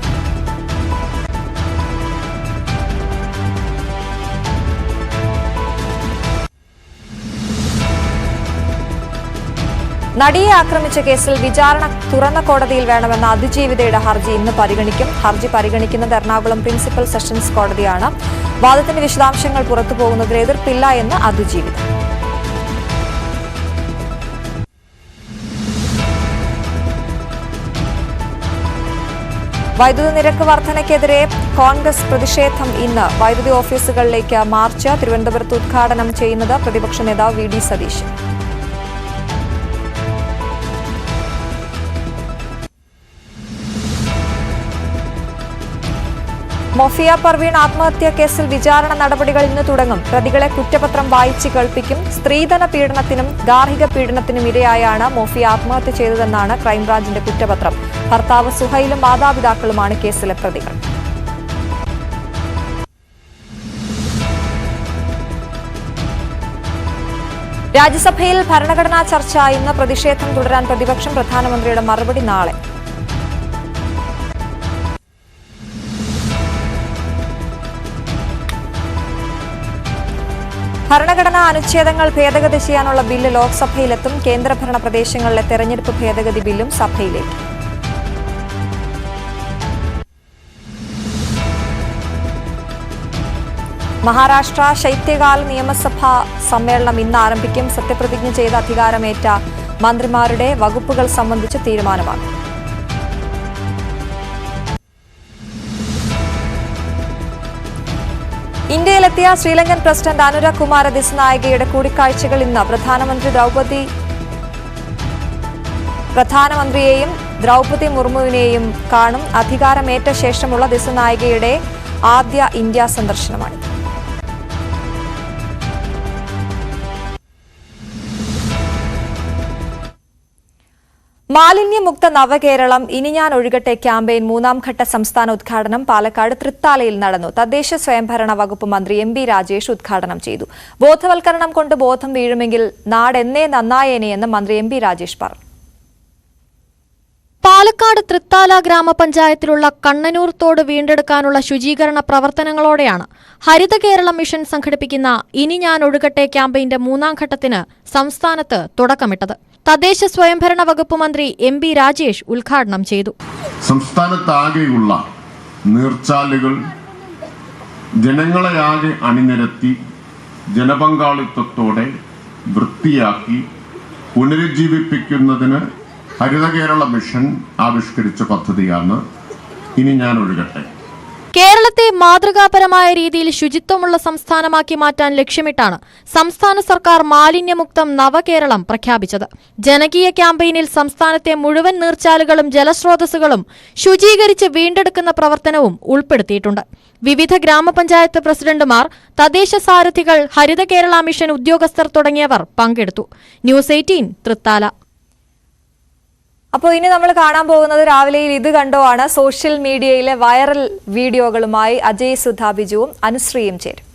നടിയെ ആക്രമിച്ച കേസിൽ വിചാരണ തുറന്ന കോടതിയിൽ വേണമെന്ന അതിജീവിതയുടെ ഹർജി ഇന്ന് പരിഗണിക്കും. ഹർജി പരിഗണിക്കുന്നത് എറണാകുളം പ്രിൻസിപ്പൽ സെഷൻസ് കോടതിയാണ്. വാദത്തിന്റെ വിശദാംശങ്ങൾ പുറത്തുപോകുന്നതിൽ എതിർപ്പില്ല എന്ന് അതിജീവിത. വൈദ്യുതി നിരക്ക് വർധനയ്ക്കെതിരെ കോൺഗ്രസ് പ്രതിഷേധം ഇന്ന്. വൈദ്യുതി ഓഫീസുകളിലേക്ക് മാർച്ച്. തിരുവനന്തപുരത്ത് ഉദ്ഘാടനം ചെയ്യുന്നത് പ്രതിപക്ഷ നേതാവ് VD സതീശൻ. മൊഫിയ പർവീൺ ആത്മഹത്യാ കേസിൽ വിചാരണ നടപടികൾ ഇന്ന് തുടങ്ങും. പ്രതികളെ കുറ്റപത്രം വായിച്ച് കേൾപ്പിക്കും. സ്ത്രീധന പീഡനത്തിനും ഗാർഹിക പീഡനത്തിനും ഇരയായാണ് മൊഫിയ ആത്മഹത്യ ചെയ്തതെന്നാണ് ക്രൈംബ്രാഞ്ചിന്റെ കുറ്റപത്രം. ഭർത്താവ് സുഹൈലും മാതാപിതാക്കളുമാണ് കേസിലെ പ്രതികൾ. രാജ്യസഭയിൽ ഭരണഘടനാ ചർച്ച ഇന്ന്. പ്രതിഷേധം തുടരാൻ പ്രതിപക്ഷം. പ്രധാനമന്ത്രിയുടെ മറുപടി നാളെ. ഭരണഘടനാ അനുച്ഛേദങ്ങൾ ഭേദഗതി ചെയ്യാനുള്ള ബില്ല് ലോക്സഭയിലെത്തും. കേന്ദ്രഭരണ പ്രദേശങ്ങളിലെ തെരഞ്ഞെടുപ്പ് ഭേദഗതി ബില്ലും സഭയിലേക്ക്. മഹാരാഷ്ട്ര ശൈത്യകാല നിയമസഭാ സമ്മേളനം ഇന്ന് ആരംഭിക്കും. സത്യപ്രതിജ്ഞ ചെയ്ത് അധികാരമേറ്റ മന്ത്രിമാരുടെ വകുപ്പുകൾ സംബന്ധിച്ച് തീരുമാനമാകും. ഇന്ത്യയിലെത്തിയ ശ്രീലങ്കൻ പ്രസിഡന്റ് അനുര കുമാര ദിസനായകയുടെ കൂടിക്കാഴ്ചകൾ ഇന്ന്. പ്രധാനമന്ത്രിയെയും ദ്രൗപദി മുർമുവിനെയും കാണും. അധികാരമേറ്റ ശേഷമുള്ള ദിസനായകയുടെ ആദ്യ ഇന്ത്യ സന്ദർശനമാണ്. മാലിന്യമുക്ത നവകേരളം ഇനി ഞാൻ ഒഴുകട്ടെ ക്യാമ്പയിൻ മൂന്നാം ഘട്ട സംസ്ഥാന ഉദ്ഘാടനം പാലക്കാട് തൃത്താലയിൽ നടന്നു. തദ്ദേശ സ്വയംഭരണ വകുപ്പ് മന്ത്രി MB രാജേഷ് ഉദ്ഘാടനം ചെയ്തു. ബോധവൽക്കരണം കൊണ്ട് ബോധം വീഴുമെങ്കിൽ നാടെന്നേ നന്നായേനെയെന്ന് മന്ത്രി MB രാജേഷ് പറഞ്ഞു. പാലക്കാട് തൃത്താല ഗ്രാമപഞ്ചായത്തിലുള്ള കണ്ണനൂർ തോട് വീണ്ടെടുക്കാനുള്ള ശുചീകരണ പ്രവർത്തനങ്ങളോടെയാണ് ഹരിത കേരളം മിഷൻ സംഘടിപ്പിക്കുന്ന ഇനി ഞാൻ ഒഴുകട്ടെ ക്യാമ്പയിന്റെ മൂന്നാം ഘട്ടത്തിന് സംസ്ഥാനത്ത് തുടക്കമിട്ടത്. തദ്ദേശ സ്വയംഭരണ വകുപ്പ് മന്ത്രി MB രാജേഷ് ഉദ്ഘാടനം ചെയ്തു. സംസ്ഥാനത്താകെയുള്ള നീർച്ചാലുകൾ ജനങ്ങളെയാകെ അണിനിരത്തി ജനപങ്കാളിത്തത്തോടെ വൃത്തിയാക്കി പുനരുജ്ജീവിപ്പിക്കുന്നതിന് ഹരിത കേരള മിഷൻ ആവിഷ്കരിച്ച പദ്ധതിയാണ് ഇനി ഞാൻ ഒഴുകട്ടെ. കേരളത്തെ മാതൃകാപരമായ രീതിയിൽ ശുചിത്വമുള്ള സംസ്ഥാനമാക്കി മാറ്റാൻ ലക്ഷ്യമിട്ടാണ് സംസ്ഥാന സർക്കാർ മാലിന്യമുക്തം നവകേരളം പ്രഖ്യാപിച്ചത്. ജനകീയ ക്യാമ്പയിനിൽ സംസ്ഥാനത്തെ മുഴുവൻ നീർച്ചാലുകളും ജലസ്രോതസ്സുകളും ശുചീകരിച്ച് വീണ്ടെടുക്കുന്ന പ്രവർത്തനവും ഉൾപ്പെടുത്തിയിട്ടുണ്ട്. വിവിധ ഗ്രാമപഞ്ചായത്ത് പ്രസിഡന്റുമാർ, തദ്ദേശ സാരഥികൾ, ഹരിത കേരള മിഷൻ ഉദ്യോഗസ്ഥർ തുടങ്ങിയവർ പങ്കെടുത്തു. ന്യൂസ് 18 തൃത്താല. അപ്പോൾ ഇനി നമ്മൾ കാണാൻ പോകുന്നത് രാവിലെയിൽ ഇത് കണ്ടോ ആണ്. സോഷ്യൽ മീഡിയയിലെ വൈറൽ വീഡിയോകളുമായി അജയ് സുധാ ബിജുവും അനുശ്രീയും ചേരും.